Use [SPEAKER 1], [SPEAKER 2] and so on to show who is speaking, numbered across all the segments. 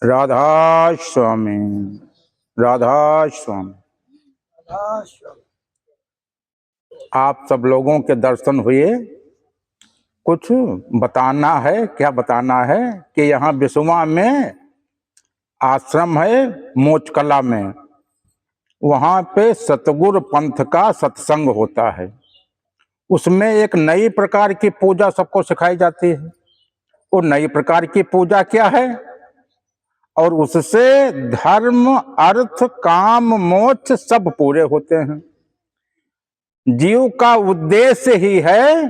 [SPEAKER 1] राधा स्वामी, राधा स्वामी। आप सब लोगों के दर्शन हुए। कुछ बताना है, क्या बताना है कि यहाँ विश्वा में आश्रम है मोच कला में, वहाँ पे सतगुरु पंथ का सत्संग होता है। उसमें एक नई प्रकार की पूजा सबको सिखाई जाती है। वो नई प्रकार की पूजा क्या है? और उससे धर्म अर्थ काम मोक्ष सब पूरे होते हैं। जीव का उद्देश्य ही है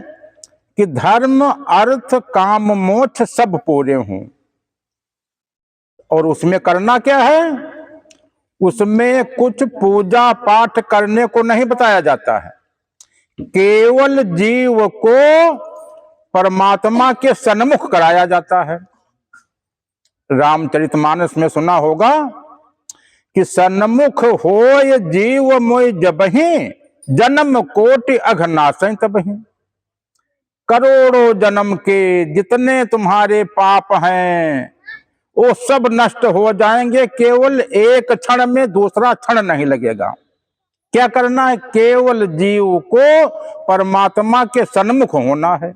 [SPEAKER 1] कि धर्म अर्थ काम मोक्ष सब पूरे हों। और उसमें करना क्या है? उसमें कुछ पूजा पाठ करने को नहीं बताया जाता है। केवल जीव को परमात्मा के सन्मुख कराया जाता है। रामचरितमानस में सुना होगा कि सन्मुख होय जीव मोय जबहि, जन्म कोटि अघनाशय तबहि। करोड़ों जन्म के जितने तुम्हारे पाप हैं वो सब नष्ट हो जाएंगे, केवल एक क्षण में दूसरा क्षण नहीं लगेगा। क्या करना है? केवल जीव को परमात्मा के सन्मुख होना है।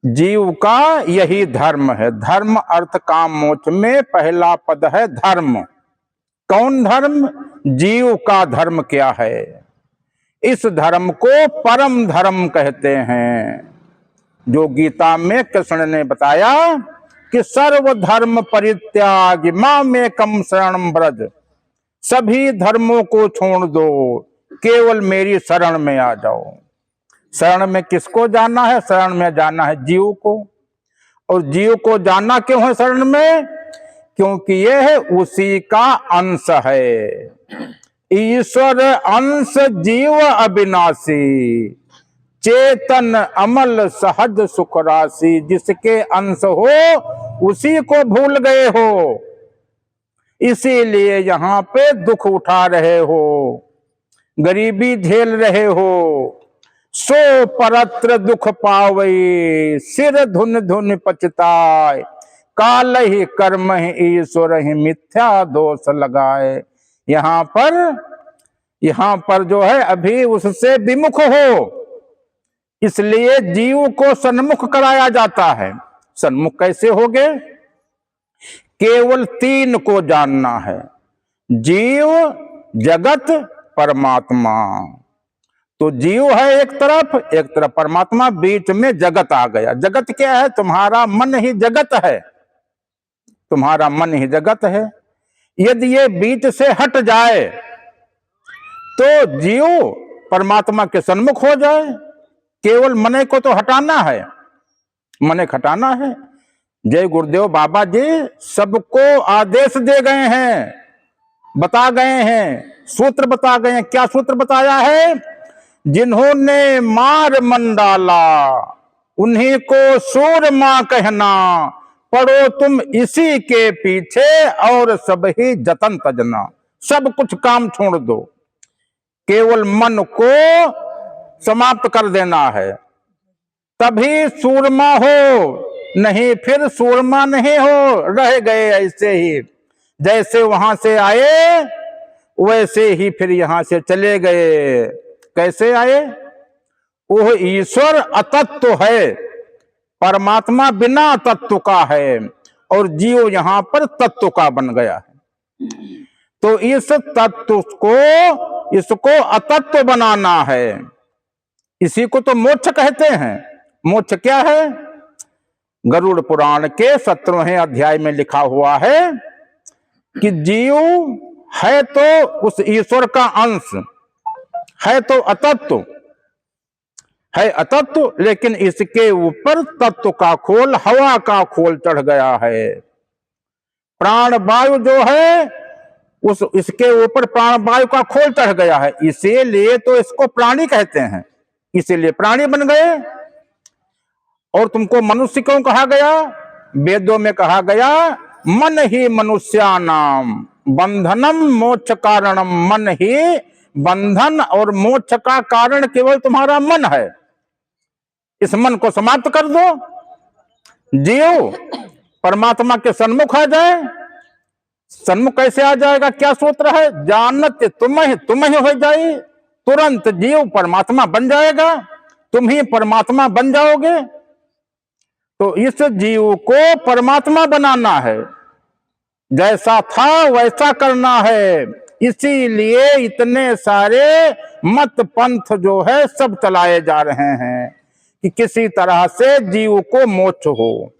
[SPEAKER 1] जीव का यही धर्म है। धर्म अर्थ काम मोक्ष में पहला पद है धर्म। कौन धर्म? जीव का धर्म क्या है? इस धर्म को परम धर्म कहते हैं, जो गीता में कृष्ण ने बताया कि सर्व धर्म परित्याग मामेकं शरणं व्रज। सभी धर्मों को छोड़ दो, केवल मेरी शरण में आ जाओ। शरण में किसको जाना है? शरण में जाना है जीव को। और जीव को जाना क्यों है शरण में? क्योंकि यह उसी का अंश है। ईश्वर अंश जीव अविनाशी, चेतन अमल सहज सुख राशि। जिसके अंश हो उसी को भूल गए हो, इसीलिए यहाँ पे दुख उठा रहे हो, गरीबी झेल रहे हो। सो परत्र दुख पावई, सिर धुन धुन पछताए। काल ही कर्म ही ईश्वर ही मिथ्या दोष लगाए। यहाँ पर जो है अभी उससे विमुख हो, इसलिए जीव को सन्मुख कराया जाता है। सन्मुख कैसे हो गए? केवल तीन को जानना है, जीव जगत परमात्मा। तो जीव है एक तरफ परमात्मा, बीच में जगत आ गया। जगत क्या है? तुम्हारा मन ही जगत है। तुम्हारा मन ही जगत है। यदि ये बीच से हट जाए तो जीव परमात्मा के सन्मुख हो जाए। केवल मन को तो हटाना है, मन हटाना है। जय गुरुदेव बाबा जी सबको आदेश दे गए हैं, बता गए हैं, सूत्र बता गए हैं। क्या सूत्र बताया है? जिन्होंने मार मन डाला उन्हीं को सूरमा कहना, पढ़ो तुम इसी के पीछे और सब ही जतन तजना। सब कुछ काम छोड़ दो, केवल मन को समाप्त कर देना है, तभी सूरमा हो। नहीं फिर सूरमा नहीं हो, रह गए ऐसे ही। जैसे वहां से आए वैसे ही फिर यहां से चले गए। कैसे आए? वो ईश्वर अतत्व है, परमात्मा बिना तत्व का है, और जीव यहां पर तत्व का बन गया है। तो इस तत्व को, इसको अतत्व बनाना है। इसी को तो मोक्ष कहते हैं। मोक्ष क्या है? गरुड़ पुराण के 17वें अध्याय में लिखा हुआ है कि जीव है तो उस ईश्वर का अंश है, तो अतत्व है, अतत्व, लेकिन इसके ऊपर तत्व का खोल, हवा का खोल चढ़ गया है। प्राण वायु जो है उस इसके ऊपर प्राण वायु का खोल चढ़ गया है, इसीलिए तो इसको प्राणी कहते हैं। इसीलिए प्राणी बन गए। और तुमको मनुष्य क्यों कहा गया? वेदों में कहा गया मन ही मनुष्यानाम बंधनम मोक्ष कारणम। मन ही बंधन और मोक्ष का कारण केवल तुम्हारा मन है। इस मन को समाप्त कर दो। जीव परमात्मा के सन्मुख आ जाए। सन्मुख कैसे आ जाएगा? क्या सूत्र है? जानत तुम ही हो जाए, तुरंत जीव परमात्मा बन जाएगा, तुम ही परमात्मा बन जाओगे। तो इस जीव को परमात्मा बनाना है, जैसा था वैसा करना है। इसीलिए इतने सारे मत पंथ जो है सब चलाए जा रहे हैं कि किसी तरह से जीव को मोक्ष हो।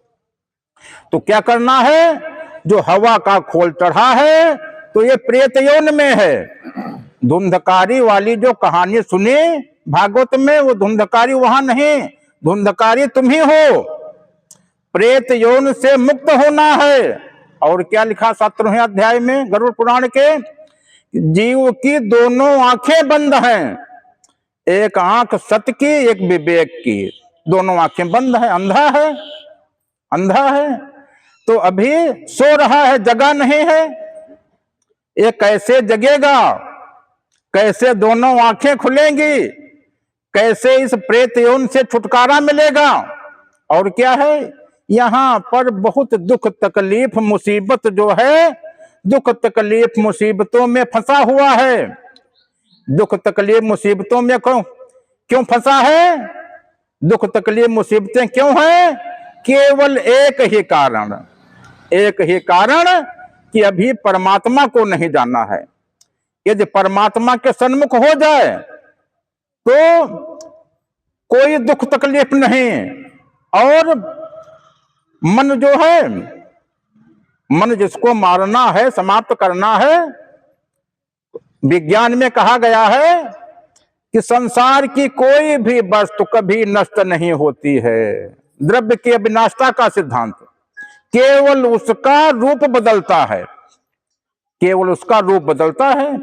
[SPEAKER 1] तो क्या करना है? जो हवा का खोल चढ़ा है तो ये प्रेत यौन में है। धुंधकारी वाली जो कहानी सुनी भागवत में, वो धुंधकारी वहां नहीं, धुंधकारी तुम ही हो। प्रेत यौन से मुक्त होना है। और क्या लिखा 17वें अध्याय में गरुड़ पुराण के? जीव की दोनों आंखें बंद हैं, एक आंख सत्य की, एक विवेक की, दोनों आंखें बंद है, अंधा है, अंधा है। तो अभी सो रहा है, जगा नहीं है। ये कैसे जगेगा? कैसे दोनों आंखें खुलेंगी? कैसे इस प्रेत यौन से छुटकारा मिलेगा? और क्या है, यहां पर बहुत दुख तकलीफ मुसीबत जो है, दुख तकलीफ मुसीबतों में फंसा हुआ है। दुख तकलीफ मुसीबतों में क्यों फंसा है? दुख तकलीफ मुसीबतें क्यों हैं? केवल एक ही कारण, एक ही कारण कि अभी परमात्मा को नहीं जाना है। यदि परमात्मा के सन्मुख हो जाए तो कोई दुख तकलीफ नहीं। और मन जो है, मन जिसको मारना है, समाप्त करना है, विज्ञान में कहा गया है कि संसार की कोई भी वस्तु कभी नष्ट नहीं होती है। द्रव्य की अविनाशता का सिद्धांत, केवल उसका रूप बदलता है, केवल उसका रूप बदलता है।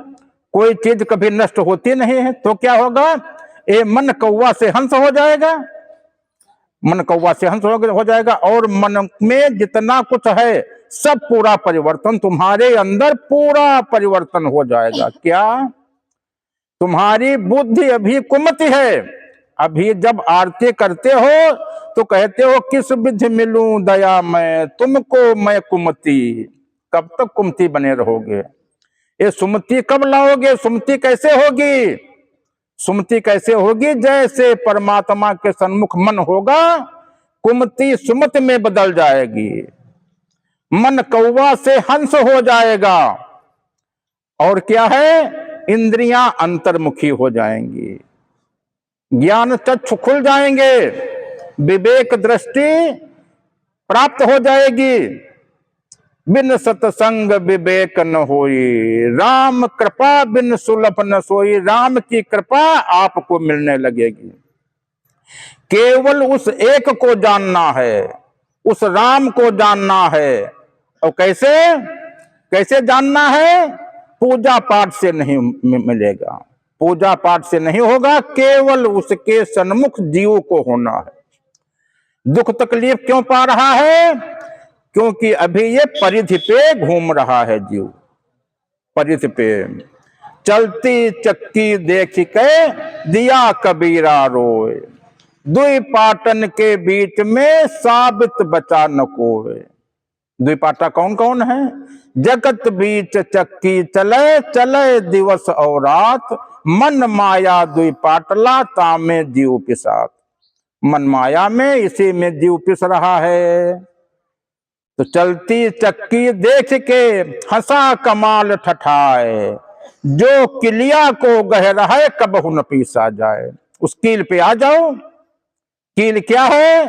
[SPEAKER 1] कोई चीज कभी नष्ट होती नहीं है। तो क्या होगा? ये मन कौवा से हंस हो जाएगा, मन कौवा से हंस हो जाएगा। और मन में जितना कुछ है सब पूरा परिवर्तन, तुम्हारे अंदर पूरा परिवर्तन हो जाएगा। क्या? तुम्हारी बुद्धि अभी कुमति है। अभी जब आरती करते हो तो कहते हो किस विधि मिलूं दया मैं तुमको मैं कुमति। कब तक कुमति बने रहोगे? ये सुमति कब लाओगे? सुमति कैसे होगी? सुमति कैसे होगी? जैसे परमात्मा के सन्मुख मन होगा, कुमति सुमति में बदल जाएगी, मन कौवा से हंस हो जाएगा। और क्या है? इंद्रियां अंतर्मुखी हो जाएंगी, ज्ञान चक्षु खुल जाएंगे, विवेक दृष्टि प्राप्त हो जाएगी। बिन सत्संग विवेक न होई, राम कृपा बिन सुलभ न सोई। राम की कृपा आपको मिलने लगेगी। केवल उस एक को जानना है, उस राम को जानना है। और कैसे? कैसे जानना है? पूजा पाठ से नहीं मिलेगा, पूजा पाठ से नहीं होगा, केवल उसके सन्मुख जीव को होना है। दुख तकलीफ क्यों पा रहा है? क्योंकि अभी ये परिधि पे घूम रहा है जीव, परिधि पे। चलती चक्की देख के दिया कबीरा रोए, दुई पाटन के बीच में साबित बचा न कोई। दुई पाटा कौन कौन है? जगत बीच चक्की चले, चले दिवस और रात, मन माया दुई पाटला तामे जीव पिसात। मन माया में, इसी में जीव पिस रहा है। तो चलती चक्की देख के हंसा कमाल ठठाए, जो किलिया को गह रहा है कबहु न पीसा जाए। उस कील पे आ जाओ। कील क्या है?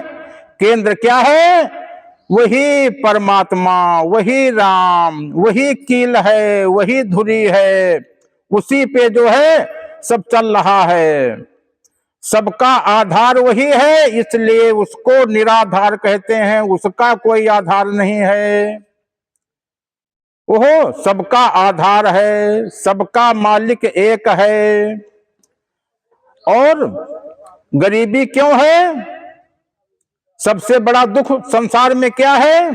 [SPEAKER 1] केंद्र क्या है? वही परमात्मा, वही राम, वही कील है, वही धुरी है, उसी पे जो है सब चल रहा है। सबका आधार वही है, इसलिए उसको निराधार कहते हैं। उसका कोई आधार नहीं है, वो सबका आधार है, सबका मालिक एक है। और गरीबी क्यों है? सबसे बड़ा दुख संसार में क्या है?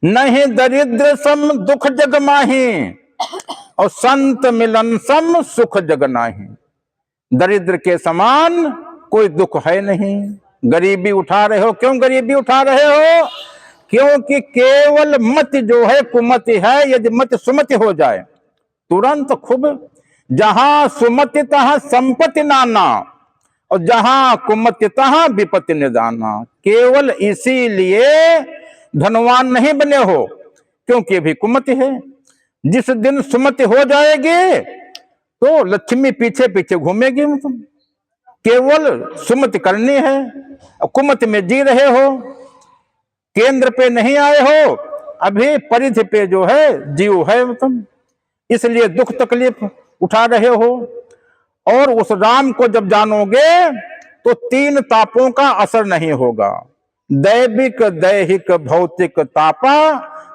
[SPEAKER 1] नहीं दरिद्र सम दुख जग माही, और संत मिलन सम सुख जग नाही। दरिद्र के समान कोई दुख है नहीं। गरीबी उठा रहे हो, क्यों गरीबी उठा रहे हो? क्योंकि केवल मत जो है कुमति है। यदि मत सुमति हो जाए तुरंत खूब, जहां सुमति तहां संपत्ति नाना, और जहां कुमति तहां विपत्ति निदाना। केवल इसीलिए धनवान नहीं बने हो, क्योंकि अभी कुमति है। जिस दिन सुमति हो जाएगी तो लक्ष्मी पीछे पीछे घूमेगी। तुम केवल सुमति करनी है, और कुमति में जी रहे हो, केंद्र पे नहीं आए हो, अभी परिधि पे जो है जीव है तुम, इसलिए दुख तकलीफ उठा रहे हो। और उस राम को जब जानोगे तो तीन तापों का असर नहीं होगा। दैविक दैहिक भौतिक तापा,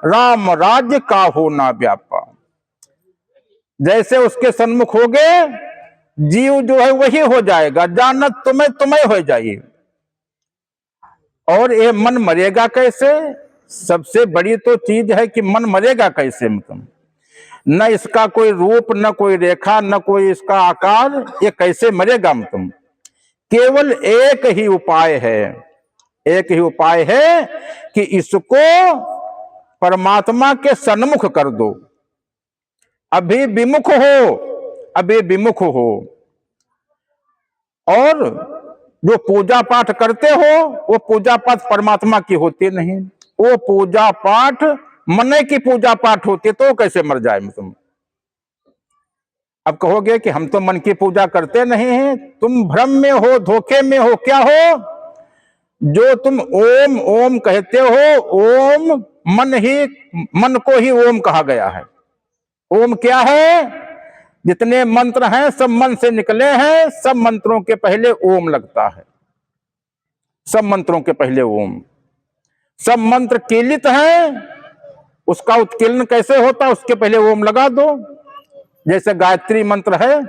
[SPEAKER 1] राम राज्य का हो ना व्यापा। जैसे उसके सन्मुख होगे जीव जो है वही हो जाएगा, जानत तुम्हें तुम्हें हो जाइए। और ये मन मरेगा कैसे? सबसे बड़ी तो चीज है कि मन मरेगा कैसे। मतलब न इसका कोई रूप, न कोई रेखा, न कोई इसका आकार, ये कैसे मरेगा? मतलब केवल एक ही उपाय है, एक ही उपाय है कि इसको परमात्मा के सन्मुख कर दो। अभी विमुख हो, अभी विमुख हो। और जो पूजा पाठ करते हो वो पूजा पाठ परमात्मा की होती नहीं, वो पूजा पाठ मन की पूजा पाठ होती है, तो कैसे मर जाए? तुम अब कहोगे कि हम तो मन की पूजा करते नहीं हैं। तुम भ्रम में हो, धोखे में हो। क्या हो? जो तुम ओम ओम कहते हो, ओम मन को ही ओम कहा गया है। ओम क्या है? जितने मंत्र हैं सब मन से निकले हैं। सब मंत्रों के पहले ओम लगता है, सब मंत्रों के पहले ओम। सब मंत्र कीलित हैं, उसका उत्कीर्ण कैसे होता? उसके पहले ओम लगा दो। जैसे गायत्री मंत्र है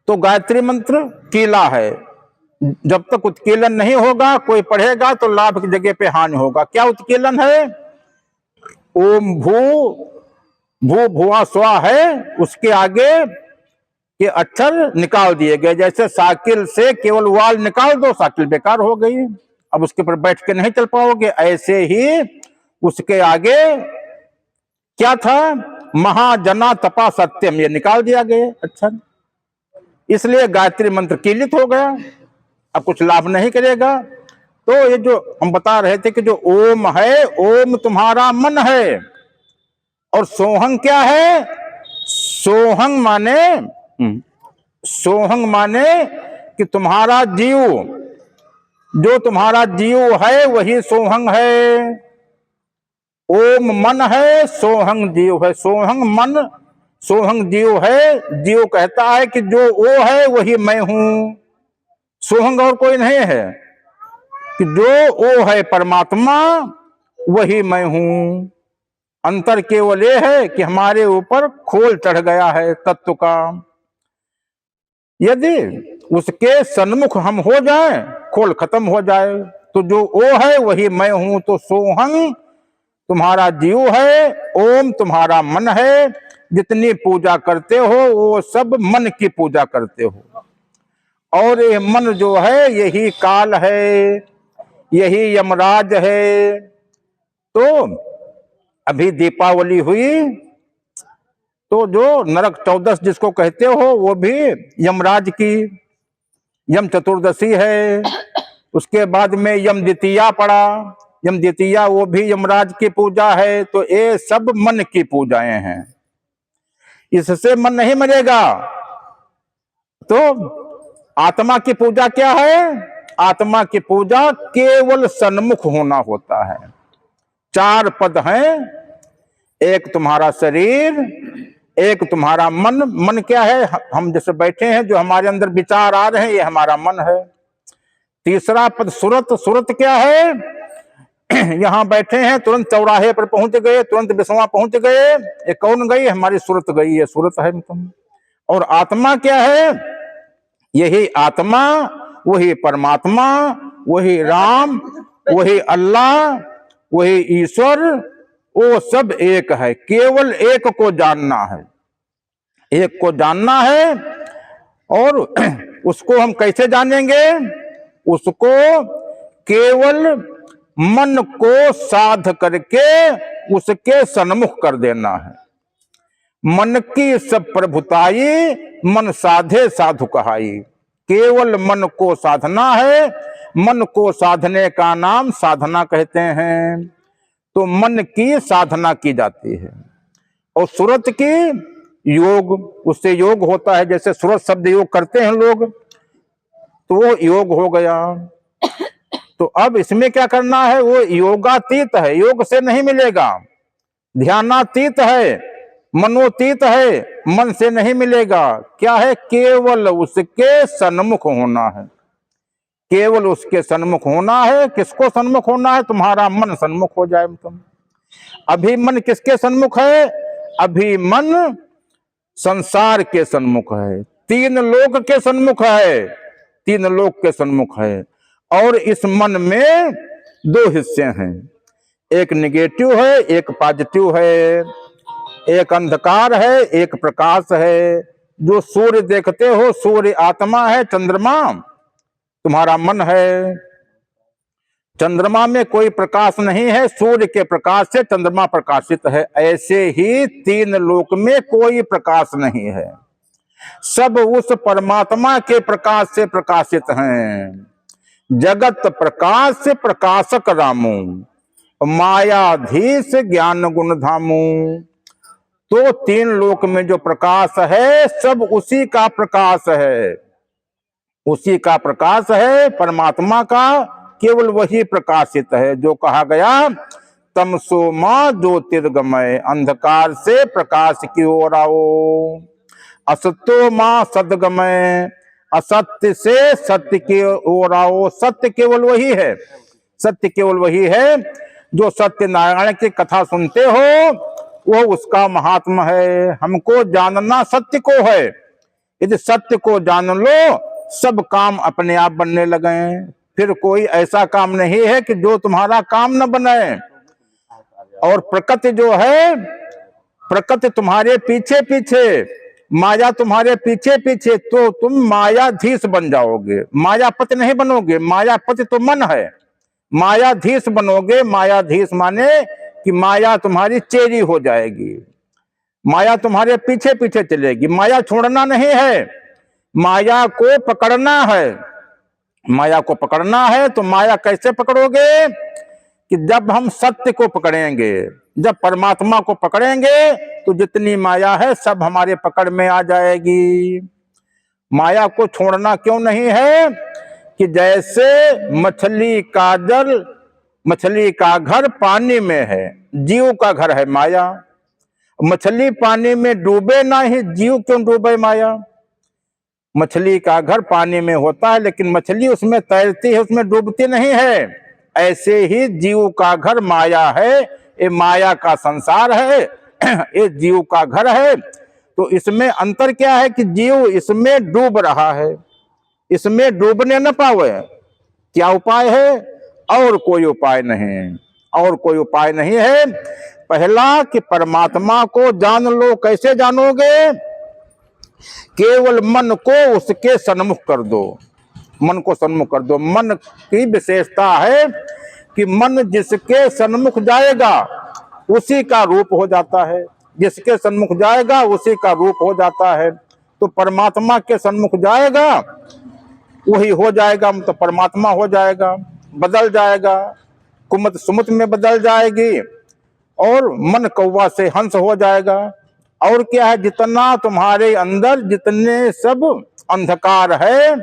[SPEAKER 1] तो गायत्री मंत्र कीला है, जब तक उत्कीलन नहीं होगा कोई पढ़ेगा तो लाभ की जगह पे हानि होगा। क्या उत्कीलन है? ओम भू भुआ स्वा है, उसके आगे के अक्षर निकाल दिए गए। जैसे साइकिल से केवल वाल निकाल दो, साइकिल बेकार हो गई, अब उसके ऊपर बैठ के नहीं चल पाओगे। ऐसे ही उसके आगे क्या था? महाजना तपा सत्यम, ये निकाल दिया गया अक्षर। इसलिए गायत्री मंत्र कीलित हो गया, अब कुछ लाभ नहीं करेगा। तो ये जो हम बता रहे थे कि जो ओम है, ओम तुम्हारा मन है। और सोहंग क्या है? सोहंग माने कि तुम्हारा जीव, जो तुम्हारा जीव है वही सोहंग है। ओम मन है, सोहंग जीव है। सोहंग मन, सोहंग जीव है। जीव कहता है कि जो वो है वही मैं हूं, सोहंग और कोई नहीं है। कि जो वो है परमात्मा वही मैं हूं। अंतर केवल ये है कि हमारे ऊपर खोल चढ़ गया है तत्व का। यदि उसके सन्मुख हम हो जाएं, खोल खत्म हो जाए, तो जो वो है वही मैं हूं। तो सोहंग तुम्हारा जीव है, ओम तुम्हारा मन है। जितनी पूजा करते हो वो सब मन की पूजा करते हो। और ये मन जो है यही काल है, यही यमराज है। तो अभी दीपावली हुई तो जो नरक 14 जिसको कहते हो वो भी यमराज की, यम चतुर्दशी है। उसके बाद में यम द्वितीया पड़ा, यम द्वितीया वो भी यमराज की पूजा है। तो ये सब मन की पूजाएं हैं, इससे मन नहीं मरेगा। तो आत्मा की पूजा क्या है? आत्मा की पूजा केवल सन्मुख होना होता है। 4 पद हैं, एक तुम्हारा शरीर, एक तुम्हारा मन। मन क्या है? हम जैसे बैठे हैं, जो हमारे अंदर विचार आ रहे हैं ये हमारा मन है। तीसरा पद सुरत। सुरत क्या है? यहां बैठे हैं, तुरंत चौराहे पर पहुंच गए, तुरंत बिस्वा पहुंच गए, ये कौन गई? हमारी सुरत गई है, सुरत है तुम। और आत्मा क्या है? यही आत्मा, वही परमात्मा, वही राम, वही अल्लाह, वही ईश्वर, वो सब एक है। केवल एक को जानना है, एक को जानना है। और उसको हम कैसे जानेंगे? उसको केवल मन को साध करके उसके सन्मुख कर देना है। मन की सब प्रभुताई, मन साधे साधु कहाई। केवल मन को साधना है, मन को साधने का नाम साधना कहते हैं। तो मन की साधना की जाती है। और सूरत की योग, उससे योग होता है। जैसे सूरत शब्द योग करते हैं लोग, तो वो योग हो गया। तो अब इसमें क्या करना है, वो योगातीत है, योग से नहीं मिलेगा। ध्यानातीत है, मनोतीत है, मन से नहीं मिलेगा। क्या है, केवल उसके सन्मुख होना है। केवल उसके सन्मुख होना है। किसको सन्मुख होना है, तुम्हारा मन सन्मुख हो जाए। तुम अभी मन किसके सन्मुख है, अभी मन संसार के सन्मुख है, तीन लोक के सन्मुख है, तीन लोक के सन्मुख है। और इस मन में दो हिस्से हैं, एक निगेटिव है, एक पॉजिटिव है, एक अंधकार है, एक प्रकाश है। जो सूर्य देखते हो, सूर्य आत्मा है, चंद्रमा तुम्हारा मन है। चंद्रमा में कोई प्रकाश नहीं है, सूर्य के प्रकाश से चंद्रमा प्रकाशित है। ऐसे ही तीन लोक में कोई प्रकाश नहीं है, सब उस परमात्मा के प्रकाश से प्रकाशित हैं। जगत प्रकाश से प्रकाशक रामू, मायाधीश ज्ञान गुण धामू। तो तीन लोक में जो प्रकाश है, सब उसी का प्रकाश है, उसी का प्रकाश है, परमात्मा का। केवल वही प्रकाशित है। जो कहा गया, तमसो मां ज्योतिर्गमय, अंधकार से प्रकाश की ओर आओ। असतो मां सदगमय, असत्य से सत्य की ओर आओ। सत्य केवल वही है, सत्य केवल वही है। जो सत्य नारायण की कथा सुनते हो, वो उसका महात्मा है। हमको जानना सत्य को है। यदि सत्य को जान लो, सब काम अपने आप बनने लगे। फिर कोई ऐसा काम नहीं है कि जो तुम्हारा काम न बने। और प्रकृति जो है, प्रकृति तुम्हारे पीछे पीछे, माया तुम्हारे पीछे पीछे, तो तुम मायाधीश बन जाओगे, मायापति नहीं बनोगे। मायापति तो मन है, मायाधीश बनोगे। मायाधीश माने कि माया तुम्हारी चेरी हो जाएगी, माया तुम्हारे पीछे पीछे चलेगी। माया छोड़ना नहीं है, माया को पकड़ना है। माया को पकड़ना है तो माया कैसे पकड़ोगे, कि जब हम सत्य को पकड़ेंगे, जब परमात्मा को पकड़ेंगे, तो जितनी माया है सब हमारे पकड़ में आ जाएगी। माया को छोड़ना क्यों नहीं है, कि जैसे मछली का जल, मछली का घर पानी में है, जीव का घर है माया। मछली पानी में डूबे ना ही, जीव क्यों डूबे माया। मछली का घर पानी में होता है, लेकिन मछली उसमें तैरती है, उसमें डूबती नहीं है। ऐसे ही जीव का घर माया है, ये माया का संसार है, ये जीव का घर है। तो इसमें अंतर क्या है, कि जीव इसमें डूब रहा है, इसमें डूबने न पावे। क्या उपाय है, और कोई उपाय नहीं, और कोई उपाय नहीं है। पहला कि परमात्मा को जान लो। कैसे जानोगे, केवल मन को उसके सन्मुख कर दो, मन को सन्मुख कर दो। मन की विशेषता है कि मन जिसके सन्मुख जाएगा उसी का रूप हो जाता है, जिसके सन्मुख जाएगा उसी का रूप हो जाता है। तो परमात्मा के सन्मुख जाएगा वही हो जाएगा, तो परमात्मा हो जाएगा, बदल जाएगा, कुमत सुमत में बदल जाएगी, और मन कौवा से हंस हो जाएगा। और क्या है, जितना तुम्हारे अंदर जितने सब अंधकार है,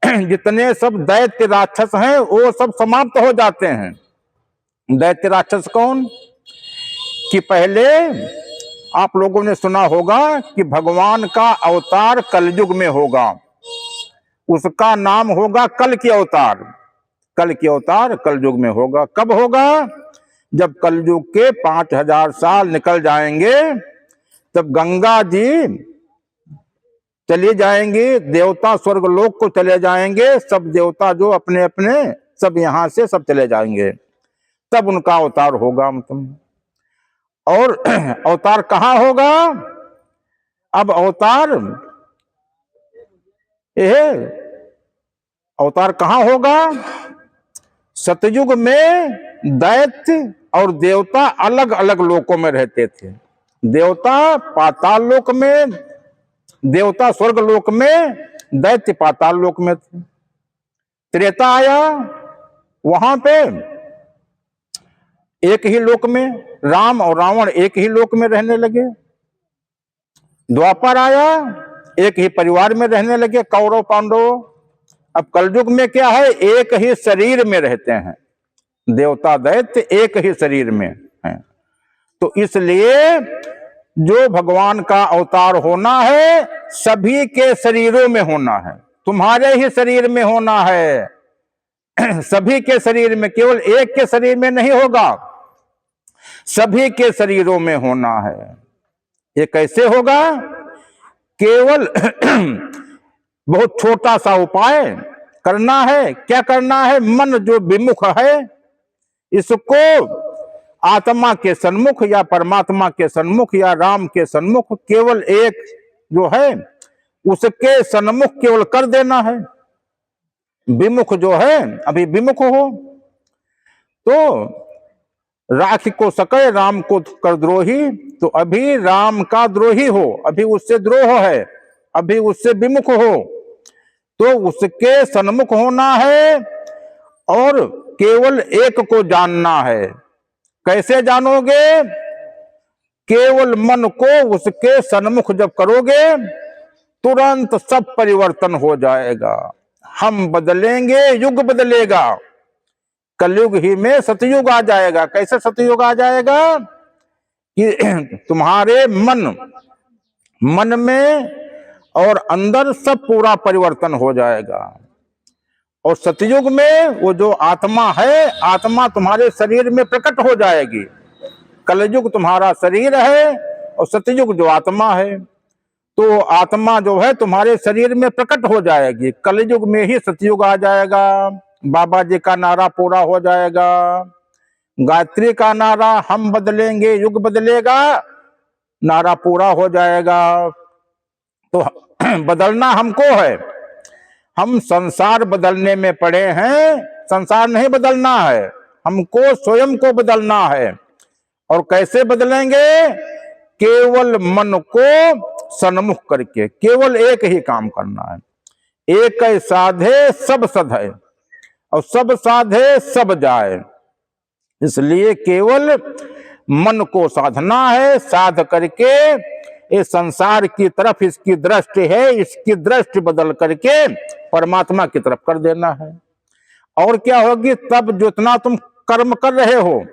[SPEAKER 1] जितने सब दैत्य राक्षस हैं, वो सब समाप्त हो जाते हैं। दैत्य राक्षस कौन, कि पहले आप लोगों ने सुना होगा कि भगवान का अवतार कलयुग में होगा, उसका नाम होगा कल की अवतार। कल की अवतार कलयुग में होगा। कब होगा, जब कलयुग के 5000 साल निकल जाएंगे, तब गंगा जी चली जाएंगी, देवता स्वर्ग लोक को चले जाएंगे, सब देवता जो अपने अपने सब यहां से सब चले जाएंगे, तब उनका अवतार होगा। और अवतार कहाँ होगा, अब अवतार यह अवतार कहाँ होगा, सतयुग में दैत्य और देवता अलग अलग लोकों में रहते थे। देवता पाताल लोक में, देवता स्वर्ग लोक में, दैत्य पाताल लोक में थे। त्रेता आया, वहां पे एक ही लोक में राम और रावण एक ही लोक में रहने लगे। द्वापर आया, एक ही परिवार में रहने लगे कौरव पांडव। अब कलयुग में क्या है, एक ही शरीर में रहते हैं, देवता दैत्य एक ही शरीर में हैं। तो इसलिए जो भगवान का अवतार होना है सभी के शरीरों में होना है, तुम्हारे ही शरीर में होना है, सभी के शरीर में, केवल एक के शरीर में नहीं होगा, सभी के शरीरों में होना है। ये कैसे होगा? केवल बहुत छोटा सा उपाय करना है। क्या करना है? मन जो विमुख है इसको आत्मा के सन्मुख या परमात्मा के सन्मुख या राम के सन्मुख, केवल एक जो है उसके सन्मुख केवल कर देना है। विमुख जो है, अभी विमुख हो तो राख को सके राम को कर द्रोही, तो अभी राम का द्रोही हो, अभी उससे द्रोह है, अभी उससे विमुख हो, तो उसके सन्मुख होना है और केवल एक को जानना है। कैसे जानोगे? केवल मन को उसके सन्मुख जब करोगे तुरंत सब परिवर्तन हो जाएगा। हम बदलेंगे, युग बदलेगा। कलयुग ही में सतयुग आ जाएगा। कैसे सतयुग आ जाएगा? कि तुम्हारे मन में और अंदर सब पूरा परिवर्तन हो जाएगा। और सतयुग में वो जो आत्मा है, आत्मा तुम्हारे शरीर में प्रकट हो जाएगी। कलयुग तुम्हारा शरीर है और सतयुग जो आत्मा है, तो आत्मा जो है तुम्हारे शरीर में प्रकट हो जाएगी। कलयुग में ही सतयुग आ जाएगा। बाबा जी का नारा पूरा हो जाएगा, गायत्री का नारा हम बदलेंगे युग बदलेगा, नारा पूरा हो जाएगा। तो बदलना हमको है, हम संसार बदलने में पड़े हैं, संसार नहीं बदलना है, हमको स्वयं को बदलना है। और कैसे बदलेंगे? केवल मन को सन्मुख करके, केवल एक ही काम करना है। एक साधे सब सधे और सब साधे सब जाए। इसलिए केवल मन को साधना है, साध करके ये संसार की तरफ इसकी दृष्टि है, इसकी दृष्टि बदल करके परमात्मा की तरफ कर देना है। और क्या होगी? तब जितना तुम कर्म कर रहे हो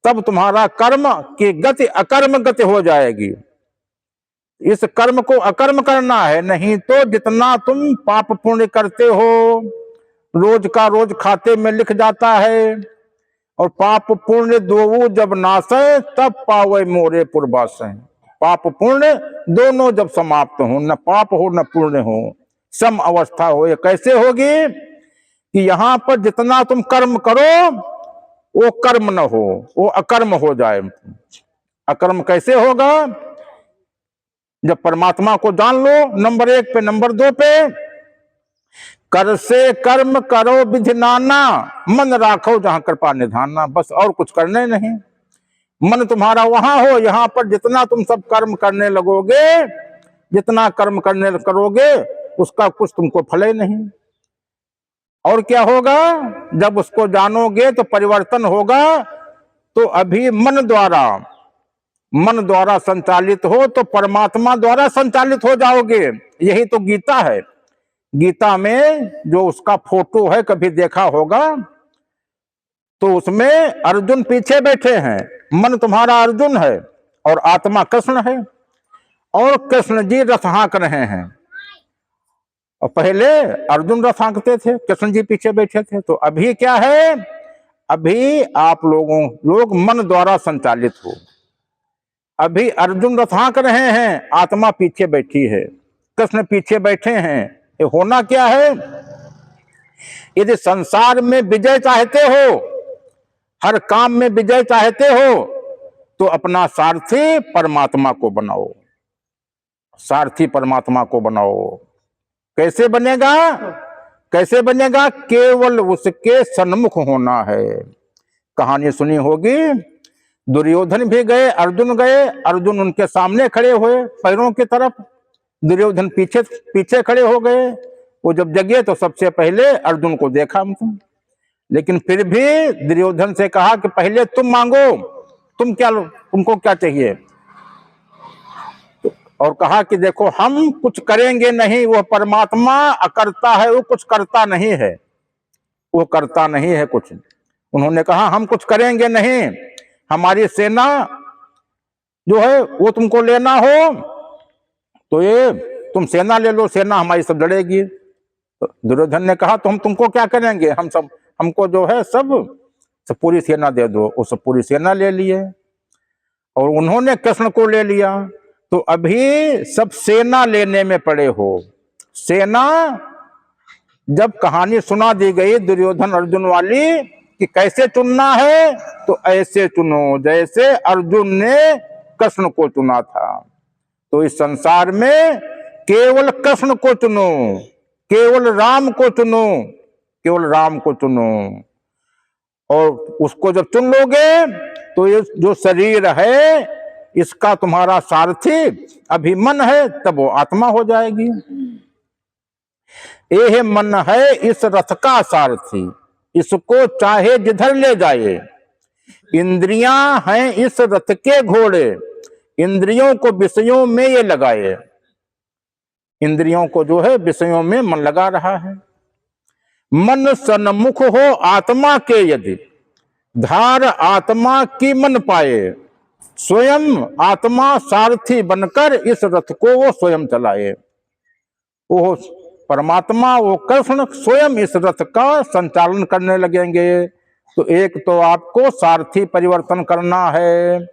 [SPEAKER 1] तब तुम्हारा कर्म की गति अकर्म गति हो जाएगी। इस कर्म को अकर्म करना है, नहीं तो जितना तुम पाप पुण्य करते हो रोज का रोज खाते में लिख जाता है। और पाप पुण्य दोऊ जब नासे तब पावे मोरे पूर्वासे। पाप पुण्य दोनों जब समाप्त हो, न पाप हो न पुण्य हो, सम अवस्था हो। ये कैसे होगी? कि यहां पर जितना तुम कर्म करो वो कर्म न हो, वो अकर्म हो जाए। अकर्म कैसे होगा? जब परमात्मा को जान लो नंबर 1 पे, नंबर 2 पे कर से कर्म करो विधि नाना, मन राखो जहां कृपा निधाना। बस और कुछ करने नहीं। मन तुम्हारा वहां हो, यहां पर जितना तुम सब कर्म करने लगोगे, जितना कर्म करने करोगे उसका कुछ तुमको फले नहीं। और क्या होगा? जब उसको जानोगे तो परिवर्तन होगा। तो अभी मन द्वारा संचालित हो तो परमात्मा द्वारा संचालित हो जाओगे। यही तो गीता है। गीता में जो उसका फोटो है, कभी देखा होगा, तो उसमें अर्जुन पीछे बैठे हैं। मन तुम्हारा अर्जुन है और आत्मा कृष्ण है, और कृष्ण जी रथ हाँक रहे हैं। और पहले अर्जुन रथ हाँकते थे, कृष्ण जी पीछे बैठे थे। तो अभी क्या है? अभी आप लोग मन द्वारा संचालित हो। अभी अर्जुन रथ हाँक रहे हैं, आत्मा पीछे बैठी है, कृष्ण पीछे बैठे हैं। ये होना क्या है? यदि संसार में विजय चाहते हो, हर काम में विजय चाहते हो, तो अपना सारथी परमात्मा को बनाओ। सारथी परमात्मा को बनाओ। कैसे बनेगा? कैसे बनेगा? केवल उसके सन्मुख होना है। कहानी सुनी होगी, दुर्योधन भी गए, अर्जुन गए, अर्जुन उनके सामने खड़े हुए पैरों की तरफ, दुर्योधन पीछे पीछे खड़े हो गए। वो जब जगे तो सबसे पहले अर्जुन को देखा तुम, लेकिन फिर भी दुर्योधन से कहा कि पहले तुम मांगो, तुमको क्या चाहिए? और कहा कि देखो हम कुछ करेंगे नहीं, वो परमात्मा अकर्ता है, वो कुछ करता नहीं है, वो करता नहीं है कुछ। उन्होंने कहा हम कुछ करेंगे नहीं, हमारी सेना जो है वो तुमको लेना हो तो ये तुम सेना ले लो, सेना हमारी सब लड़ेगी। तो दुर्योधन ने कहा तो हम तुमको क्या करेंगे, हमको जो है सब पूरी सेना दे दो। वो सब पूरी सेना ले लिए और उन्होंने कृष्ण को ले लिया। तो अभी सब सेना लेने में पड़े हो। सेना जब कहानी सुना दी गई दुर्योधन अर्जुन वाली कि कैसे चुनना है, तो ऐसे चुनो जैसे अर्जुन ने कृष्ण को चुना था। तो इस संसार में केवल कृष्ण को चुनो, केवल राम को चुनो, केवल राम को चुनो। और उसको जब चुन लोगे तो ये जो शरीर है इसका तुम्हारा सारथी अभी मन है, तब वो आत्मा हो जाएगी। यह मन है इस रथ का सारथी, इसको चाहे जिधर ले जाए। इंद्रियां हैं इस रथ के घोड़े, इंद्रियों को विषयों में ये लगाए। इंद्रियों को जो है विषयों में मन लगा रहा है। मन सन्मुख हो आत्मा के यदि, धार आत्मा की मन पाए। स्वयं आत्मा सारथी बनकर इस रथ को वो स्वयं चलाए। वो परमात्मा, वो कृष्ण स्वयं इस रथ का संचालन करने लगेंगे। तो एक तो आपको सारथी परिवर्तन करना है।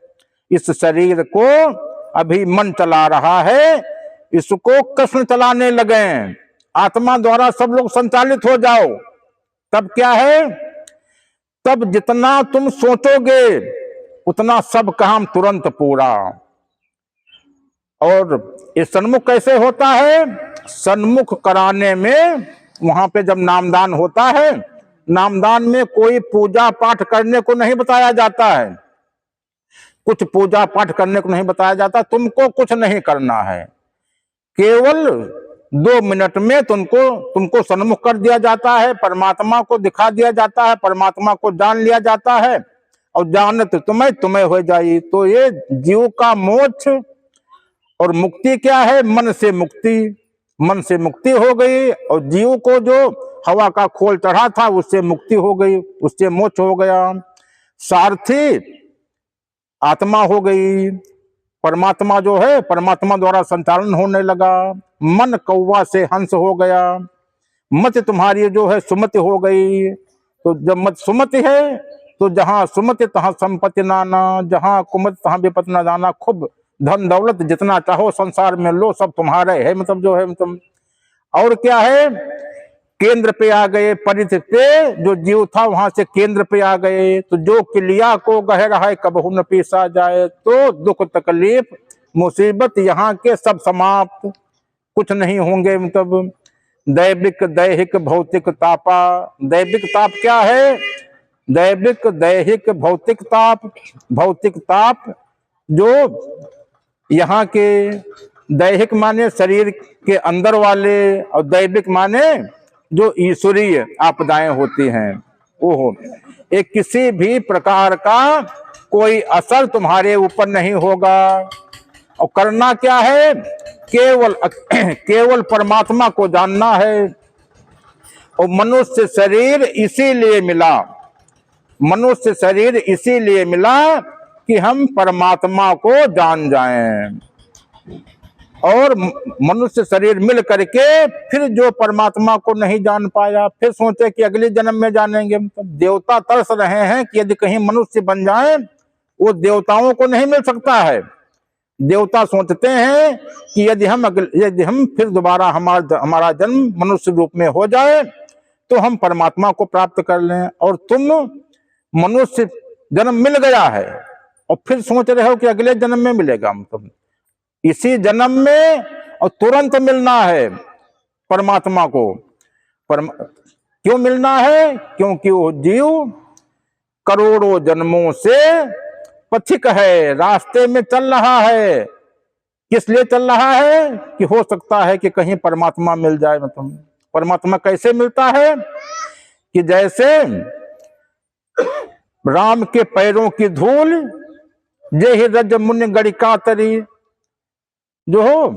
[SPEAKER 1] इस शरीर को अभी मन चला रहा है, इसको कृष्ण चलाने लगे। आत्मा द्वारा सब लोग संचालित हो जाओ, तब क्या है, तब जितना तुम सोचोगे उतना सब काम तुरंत पूरा। और ये सन्मुख कैसे होता है? सन्मुख कराने में वहां पे जब नामदान होता है, नामदान में कोई पूजा पाठ करने को नहीं बताया जाता है, कुछ पूजा पाठ करने को नहीं बताया जाता। तुमको कुछ नहीं करना है, केवल 2 मिनट में तुमको सन्मुख कर दिया जाता है, परमात्मा को दिखा दिया जाता है, परमात्मा को जान लिया जाता है और जानत तुम्हें हो जाए। तो ये जीव का मोक्ष और मुक्ति क्या है? मन से मुक्ति। मन से मुक्ति हो गई और जीव को जो हवा का खोल चढ़ा था उससे मुक्ति हो गई, उससे मोक्ष हो गया। सारथी आत्मा हो गई, परमात्मा जो है परमात्मा द्वारा संचालन होने लगा। मन कौवा से हंस हो गया, मत तुम्हारी जो है सुमति हो गई। तो जब मत सुमति है तो जहां सुमति तहां संपत्ति नाना, जहां कुमत तहां विपत न जाना। खूब धन दौलत जितना चाहो संसार में लो, सब तुम्हारे है, मतलब जो है मतलब। और क्या है, केंद्र पे आ गए, परिधि पे जो जीव था वहां से केंद्र पे आ गए। तो जो किलिया को गह रहा है कबहू न पीसा जाए। तो दुख तकलीफ मुसीबत यहाँ के सब समाप्त, कुछ नहीं होंगे। मतलब दैविक दैहिक भौतिक तापा। दैविक ताप क्या है? दैविक दैहिक भौतिक ताप। भौतिक ताप जो यहाँ के दैहिक माने शरीर के अंदर वाले, और दैविक माने जो ईश्वरीय आपदाएं होती हैं। ओहो, एक किसी भी प्रकार का कोई असर तुम्हारे ऊपर नहीं होगा। और करना क्या है? केवल परमात्मा को जानना है। और मनुष्य शरीर इसीलिए मिला, मनुष्य शरीर इसीलिए मिला कि हम परमात्मा को जान जाएं। और मनुष्य शरीर मिल करके फिर जो परमात्मा को नहीं जान पाया, फिर सोचे कि अगले जन्म में जानेंगे। मतलब देवता तरस रहे हैं कि यदि कहीं मनुष्य बन जाए, वो देवताओं को नहीं मिल सकता है। देवता सोचते हैं कि यदि हम फिर दोबारा हमारा जन्म मनुष्य रूप में हो जाए तो हम परमात्मा को प्राप्त कर लें। और तुम मनुष्य जन्म मिल गया है और फिर सोच रहे हो कि अगले जन्म में मिलेगा। मतलब इसी जन्म में और तुरंत मिलना है परमात्मा को। क्यों मिलना है? क्योंकि वो जीव करोड़ों जन्मों से पथिक है, रास्ते में चल रहा है। किस लिए चल रहा है? कि हो सकता है कि कहीं परमात्मा मिल जाए। मतलब परमात्मा कैसे मिलता है? कि जैसे राम के पैरों की धूल जे ही रज मुनि गणिका तरी, जो हो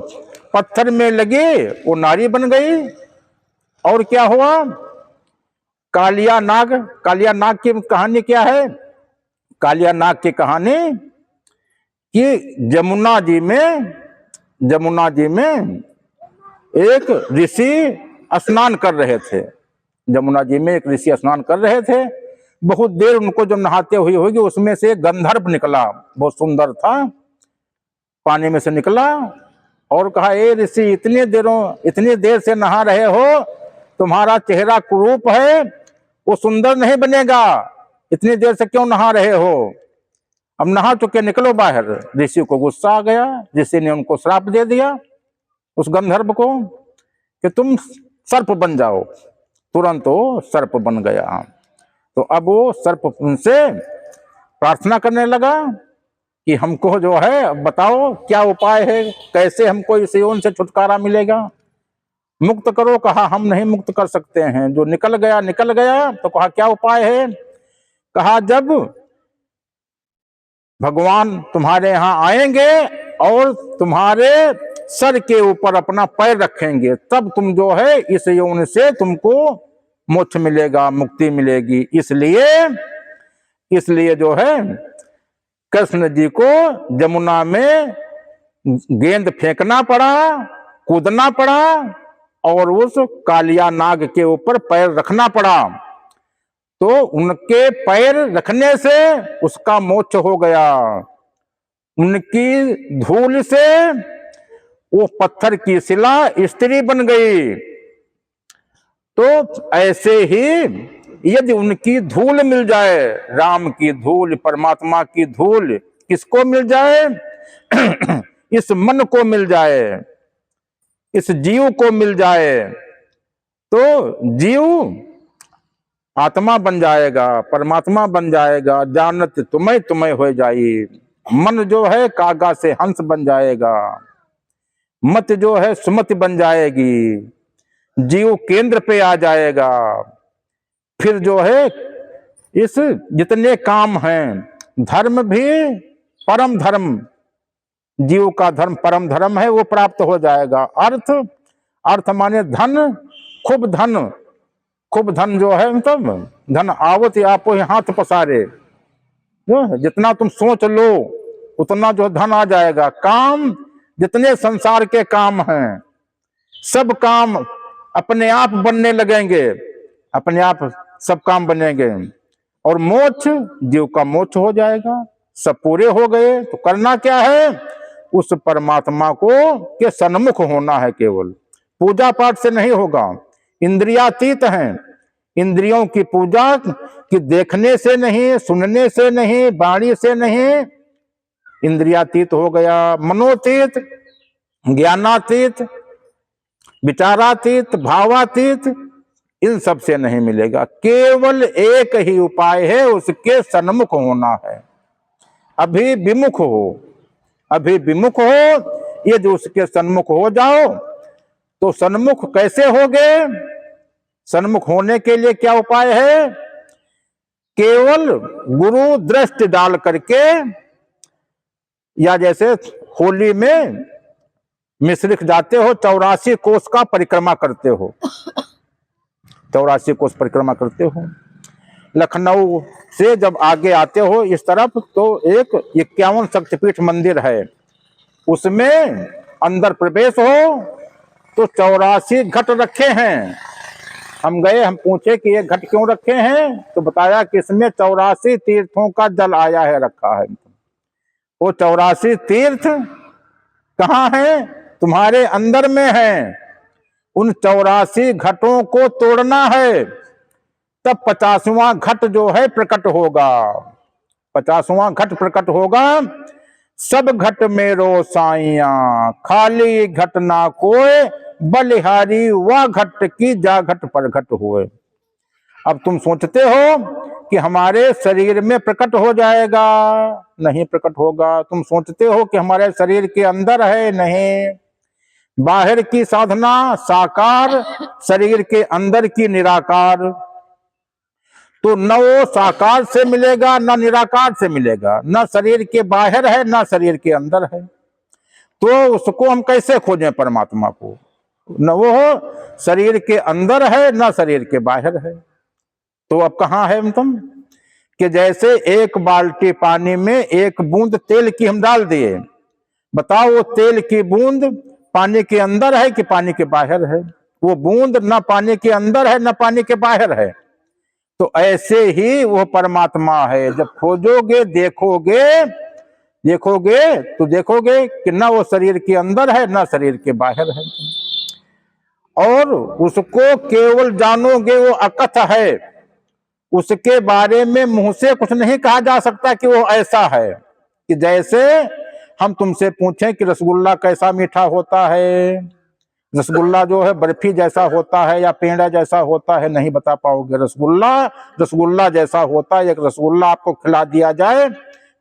[SPEAKER 1] पत्थर में लगी वो नारी बन गई। और क्या हुआ? कालिया नाग की कहानी क्या है? कालिया नाग की कहानी कि जमुना जी में एक ऋषि स्नान कर रहे थे। जमुना जी में एक ऋषि स्नान कर रहे थे। बहुत देर उनको जब नहाते हुए होगी, उसमें से एक गंधर्व निकला, बहुत सुंदर था, पानी में से निकला और कहा, ए ऋषि, इतनी देर से नहा रहे हो, तुम्हारा चेहरा कुरूप है, वो सुंदर नहीं बनेगा, इतनी देर से क्यों नहा रहे हो? अब नहा चुके, निकलो बाहर। ऋषि को गुस्सा आ गया। ऋषि ने उनको श्राप दे दिया, उस गंधर्व को, कि तुम सर्प बन जाओ। तुरंत वो सर्प बन गया। तो अब वो सर्प उनसे प्रार्थना करने लगा कि हमको जो है बताओ क्या उपाय है, कैसे हमको इस यौन से छुटकारा मिलेगा, मुक्त करो। कहा, हम नहीं मुक्त कर सकते हैं, जो निकल गया। तो कहा, क्या उपाय है? कहा, जब भगवान तुम्हारे यहां आएंगे और तुम्हारे सर के ऊपर अपना पैर रखेंगे, तब तुम जो है इस यौन से तुमको मोक्ष मिलेगा, मुक्ति मिलेगी। इसलिए जो है कृष्ण जी को जमुना में गेंद फेंकना पड़ा, कूदना पड़ा और उस कालिया नाग के ऊपर पैर रखना पड़ा। तो उनके पैर रखने से उसका मोक्ष हो गया। उनकी धूल से वो पत्थर की शिला स्त्री बन गई। तो ऐसे ही यदि उनकी धूल मिल जाए, राम की धूल, परमात्मा की धूल किसको मिल जाए? इस मन को मिल जाए, इस जीव को मिल जाए, तो जीव आत्मा बन जाएगा, परमात्मा बन जाएगा। जानत तुम्हें हो जाई। मन जो है कागा से हंस बन जाएगा, मत जो है सुमति बन जाएगी, जीव केंद्र पे आ जाएगा। फिर जो है इस जितने काम हैं, धर्म भी परम धर्म, जीव का धर्म परम धर्म है, वो प्राप्त हो जाएगा। अर्थ माने धन, खूब धन जो है, मतलब धन आवत आपो हाथ पसारे। जितना तुम सोच लो उतना जो धन आ जाएगा। काम, जितने संसार के काम हैं, सब काम अपने आप बनने लगेंगे, अपने आप सब काम बनेंगे। और मोक्ष, जीव का मोक्ष हो जाएगा। सब पूरे हो गए तो करना क्या है? उस परमात्मा को के सन्मुख होना है। केवल पूजा पाठ से नहीं होगा, इंद्रियातीत हैं। इंद्रियों की पूजा कि देखने से नहीं, सुनने से नहीं, वाणी से नहीं, इंद्रियातीत हो गया। मनोतीत, ज्ञानातीत, विचारातीत, भावातीत, इन सब से नहीं मिलेगा। केवल एक ही उपाय है, उसके सन्मुख होना है। अभी विमुख हो, यदि उसके सन्मुख हो जाओ तो सन्मुख कैसे होगे? सन्मुख होने के लिए क्या उपाय है? केवल गुरु दृष्टि डाल करके, या जैसे होली में मिश्रिख जाते हो, 84 कोस का परिक्रमा करते हो, 84 कोस परिक्रमा करते हो। लखनऊ से जब आगे आते हो इस तरफ, तो एक 51 शक्तिपीठ मंदिर है, उसमें अंदर प्रवेश हो तो 84 घट रखे हैं। हम गए, हम पूछे कि ये घट क्यों रखे हैं? तो बताया कि इसमें 84 तीर्थों का जल आया है, रखा है। वो 84 तीर्थ कहाँ है? तुम्हारे अंदर में है। उन 84 घटों को तोड़ना है, तब 50वां घट जो है प्रकट होगा। 50वां घट प्रकट होगा। सब घट मेरो साइया, खाली घट ना कोई, बलिहारी वह घट की जा घट पर घट हुए। अब तुम सोचते हो कि हमारे शरीर में प्रकट हो जाएगा, नहीं प्रकट होगा। तुम सोचते हो कि हमारे शरीर के अंदर है, नहीं। बाहर की साधना साकार, शरीर के अंदर की निराकार। तो न वो साकार से मिलेगा न निराकार से मिलेगा, न शरीर के बाहर है न शरीर के अंदर है। तो उसको हम कैसे खोजें परमात्मा को? न वो शरीर के अंदर है न शरीर के बाहर है। तो अब कहाँ है तुम? कि जैसे एक बाल्टी पानी में एक बूंद तेल की हम डाल दिए, बताओ वो तेल की बूंद पानी के अंदर है कि पानी के बाहर है? वो बूंद न पानी के अंदर है न पानी के बाहर है। तो ऐसे ही वो परमात्मा है। जब खोजोगे देखोगे तो देखोगे कि न वो शरीर के अंदर है न शरीर के बाहर है। और उसको केवल जानोगे वो अकथ है, उसके बारे में मुंह से कुछ नहीं कहा जा सकता कि वो ऐसा है। कि जैसे हम तुमसे पूछें कि रसगुल्ला कैसा मीठा होता है, रसगुल्ला जो है बर्फी जैसा होता है या पेड़ा जैसा होता है, नहीं बता पाओगे। रसगुल्ला जैसा होता है। एक रसगुल्ला आपको खिला दिया जाए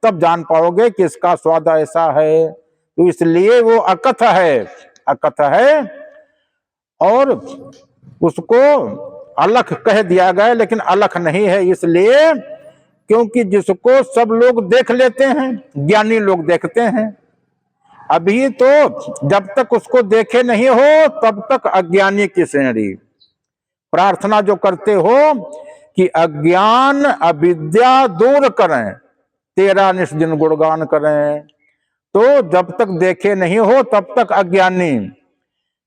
[SPEAKER 1] तब जान पाओगे कि इसका स्वाद ऐसा है। तो इसलिए वो अकथ है। और उसको अलख कह दिया गया, लेकिन अलख नहीं है। इसलिए क्योंकि जिसको सब लोग देख लेते हैं, ज्ञानी लोग देखते हैं। अभी तो जब तक उसको देखे नहीं हो तब तक अज्ञानी की श्रेणी। प्रार्थना जो करते हो कि अज्ञान अविद्या दूर करें, तेरा निस दिन गुणगान करें, तो जब तक देखे नहीं हो तब तक अज्ञानी।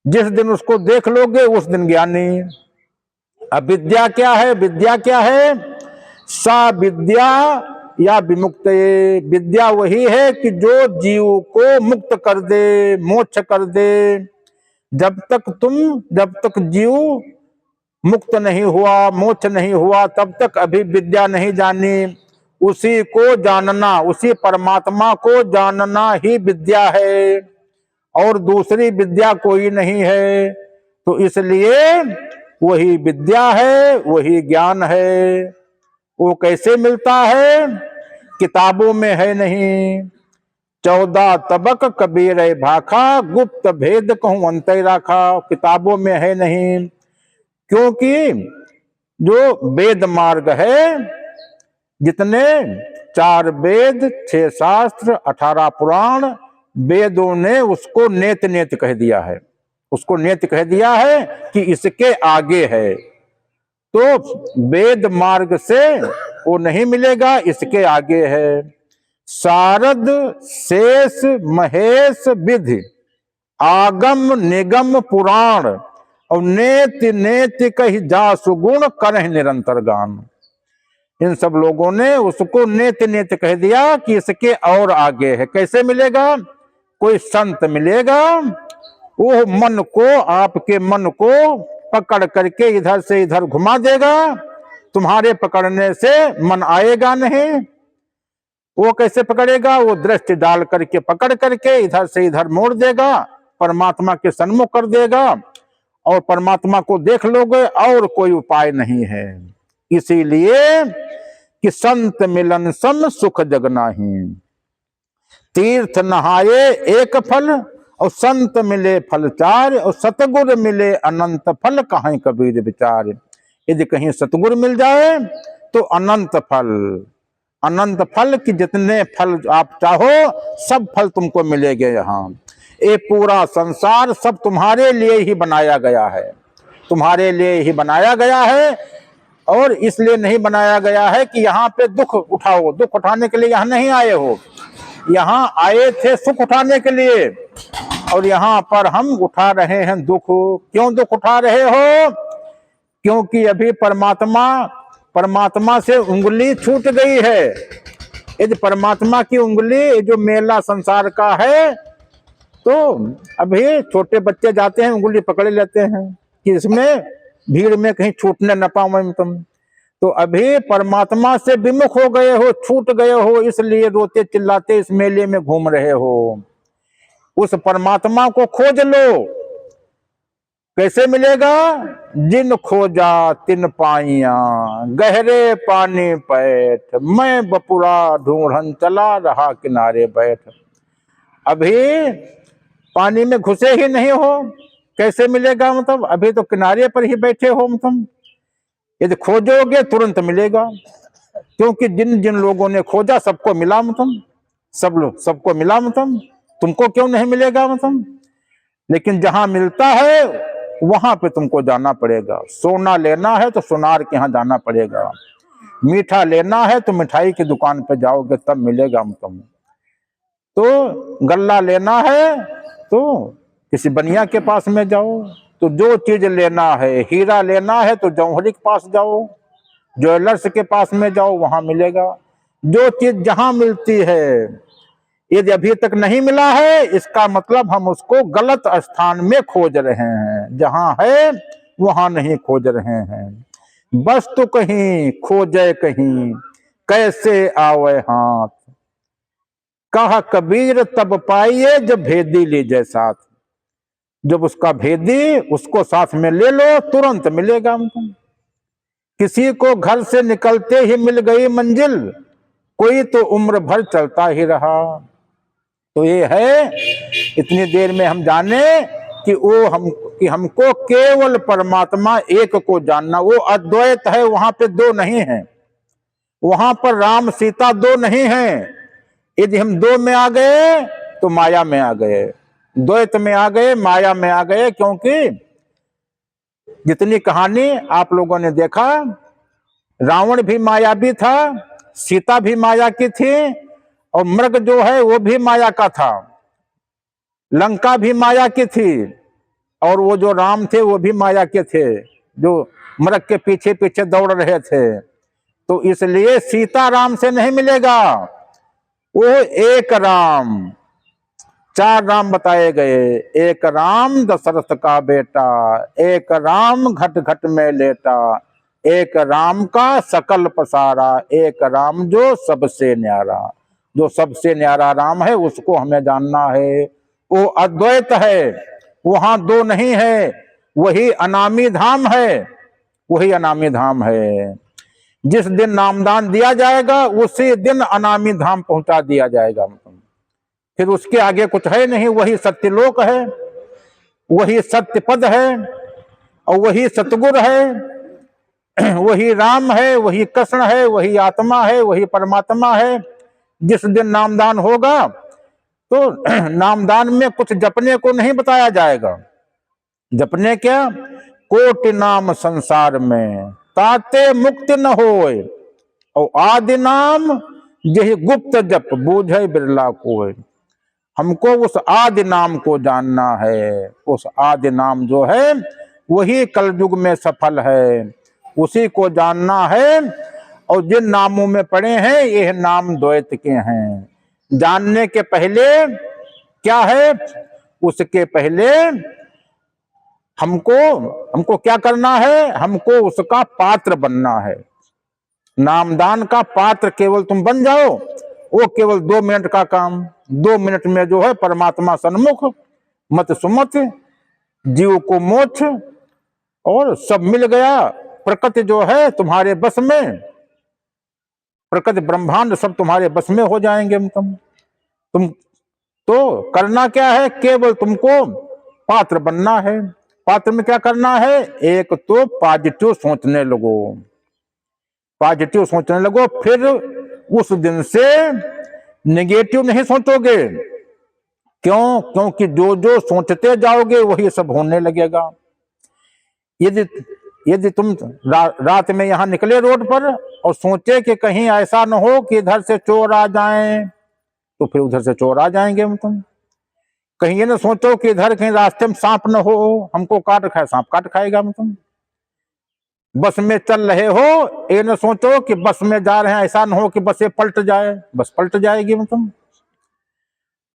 [SPEAKER 1] जिस दिन उसको देख लोगे उस दिन ज्ञानी। अविद्या क्या है? विद्या क्या है? सा विद्या या विमुक्त। विद्या वही है कि जो जीव को मुक्त कर दे, मोक्ष कर दे। जब तक जीव मुक्त नहीं हुआ, मोक्ष नहीं हुआ, तब तक अभी विद्या नहीं जानी। उसी को जानना, उसी परमात्मा को जानना ही विद्या है, और दूसरी विद्या कोई नहीं है। तो इसलिए वही विद्या है, वही ज्ञान है। वो कैसे मिलता है? किताबों में है नहीं। 14 तबक कबीर भाखा, गुप्त भेद कहूं अंत राखा। किताबों में है नहीं, क्योंकि जो वेद मार्ग है, जितने 4 वेद, 6 शास्त्र, 18 पुराण, वेदों ने उसको नेत नेत कह दिया है। उसको नेत कह दिया है कि इसके आगे है। तो वेद मार्ग से वो नहीं मिलेगा, इसके आगे है। शारद शेष महेश विधि, आगम निगम पुराण, और नेति नेति कही जा सुगुण करह निरंतर गान। इन सब लोगों ने उसको नेत नेत कह दिया कि इसके और आगे है। कैसे मिलेगा? कोई संत मिलेगा, वो मन को, आपके मन को पकड़ करके इधर से इधर घुमा देगा। तुम्हारे पकड़ने से मन आएगा नहीं। वो कैसे पकड़ेगा? वो दृष्टि डाल करके पकड़ करके इधर से इधर मोड़ देगा, परमात्मा के सन्मुख कर देगा, और परमात्मा को देख लोगे। और कोई उपाय नहीं है। इसीलिए कि संत मिलन सम सुख जग नाही, तीर्थ नहाए एक फल, और संत मिले फल 4, और सतगुर मिले अनंत फल, कहां कबीर विचार। यदि कहीं सतगुर मिल जाए तो अनंत फल की जितने फल आप चाहो सब फल तुमको मिलेंगे। यहाँ ये पूरा संसार सब तुम्हारे लिए ही बनाया गया है, तुम्हारे लिए ही बनाया गया है। और इसलिए नहीं बनाया गया है कि यहाँ पे दुख उठाओ। दुख उठाने के लिए यहाँ नहीं आए हो, यहाँ आए थे सुख उठाने के लिए। और यहाँ पर हम उठा रहे हैं दुख। क्यों दुख उठा रहे हो? क्योंकि अभी परमात्मा से उंगली छूट गई है। यदि परमात्मा की उंगली, जो मेला संसार का है, तो अभी छोटे बच्चे जाते हैं उंगली पकड़ लेते हैं कि इसमें भीड़ में कहीं छूटने न पाऊं तुम। तो अभी परमात्मा से विमुख हो गए हो, छूट गए हो, इसलिए रोते चिल्लाते इस मेले में घूम रहे हो। उस परमात्मा को खोज लो। कैसे मिलेगा? जिन खोजा तिन पाइया, गहरे पानी पैठ, मैं बपुरा ढूंढन चला रहा किनारे बैठ। अभी पानी में घुसे ही नहीं हो, कैसे मिलेगा? मतलब अभी तो किनारे पर ही बैठे हो। मतलब यदि खोजोगे तुरंत मिलेगा, क्योंकि जिन जिन लोगों ने खोजा सबको मिला। मतलब सब लोग सबको मिला, मतलब तुमको क्यों नहीं मिलेगा? मतलब लेकिन जहां मिलता है वहां पे तुमको जाना पड़ेगा। सोना लेना है तो सोनार के यहाँ जाना पड़ेगा, मीठा लेना है तो मिठाई की दुकान पे जाओगे तब मिलेगा। तुम तो गल्ला लेना है तो किसी बनिया के पास में जाओ। तो जो चीज लेना है, हीरा लेना है तो जौहरी के पास जाओ, ज्वेलर्स के पास में जाओ, वहां मिलेगा। जो चीज जहां मिलती है, यदि अभी तक नहीं मिला है, इसका मतलब हम उसको गलत स्थान में खोज रहे हैं। जहां है वहां नहीं खोज रहे हैं। वस्तु कहीं खोजे कहीं, कैसे आवे हाथ, कहा कबीर तब पाइए जब भेदी लीजिए साथ। जब उसका भेदी उसको साथ में ले लो तुरंत मिलेगा हमको। किसी को घर से निकलते ही मिल गई मंजिल, कोई तो उम्र भर चलता ही रहा। तो ये है, इतनी देर में हम जाने कि हमको केवल परमात्मा एक को जानना। वो अद्वैत है, वहां पे दो नहीं है। वहां पर राम सीता दो नहीं है। यदि हम दो में आ गए तो माया में आ गए, द्वैत में आ गए, माया में आ गए। क्योंकि जितनी कहानी आप लोगों ने देखा, रावण भी मायावी था, सीता भी माया की थी, और मृग जो है वो भी माया का था, लंका भी माया की थी, और वो जो राम थे वो भी माया के थे, जो मृग के पीछे पीछे दौड़ रहे थे। तो इसलिए सीता राम से नहीं मिलेगा, वो एक राम। चार राम बताए गए, एक राम दशरथ का बेटा, एक राम घट घट में लेटा, एक राम का सकल पसारा, एक राम जो सबसे न्यारा। जो सबसे न्यारा राम है उसको हमें जानना है। वो अद्वैत है, वहां दो नहीं है, वही अनामी धाम है, वही अनामी धाम है। जिस दिन नामदान दिया जाएगा उसी दिन अनामी धाम पहुंचा दिया जाएगा। फिर उसके आगे कुछ है नहीं, वही सत्यलोक है, वही सत्य पद है, और वही सतगुर है, वही राम है, वही कृष्ण है, वही आत्मा है, वही परमात्मा है। जिस दिन नामदान होगा तो नामदान में कुछ जपने को नहीं बताया जाएगा। जपने क्या? कोटि नाम संसार में ताते मुक्ति न होए, और आदि नाम यही गुप्त जप बूझे बिरला कोय। हमको उस आदि नाम को जानना है। उस आदि नाम जो है वही कलयुग में सफल है, उसी को जानना है। और जिन नामों में पड़े हैं ये नाम द्वैत के हैं। जानने के पहले क्या है? उसके पहले हमको क्या करना है? हमको उसका पात्र बनना है। नामदान का पात्र केवल तुम बन जाओ, वो केवल 2 मिनट का काम। 2 मिनट में जो है परमात्मा सन्मुख, मत सुमत, जीव को मोक्ष, और सब मिल गया। प्रकृति जो है तुम्हारे बस में, प्रकृति ब्रह्मांड सब तुम्हारे बस में हो जाएंगे। तुम तो करना क्या है? केवल तुमको पात्र बनना है। पात्र में क्या करना है? एक तो पॉजिटिव सोचने लगो, पॉजिटिव सोचने लगो। फिर उस दिन से नेगेटिव नहीं सोचोगे। क्यों? क्योंकि जो जो सोचते जाओगे वही सब होने लगेगा। यदि तुम रात में यहां निकले रोड पर और सोचे कि कहीं ऐसा न हो कि इधर से चोर आ जाएं, तो फिर उधर से चोर आ जाएंगे। तुम कहीं ये ना सोचो कि इधर कहीं रास्ते में सांप न हो, हमको काट खाए, सांप काट खाएगा। तुम बस में चल रहे हो, ये न सोचो कि बस में जा रहे हैं ऐसा न हो कि बस ये पलट जाए, बस पलट जाएगी। तुम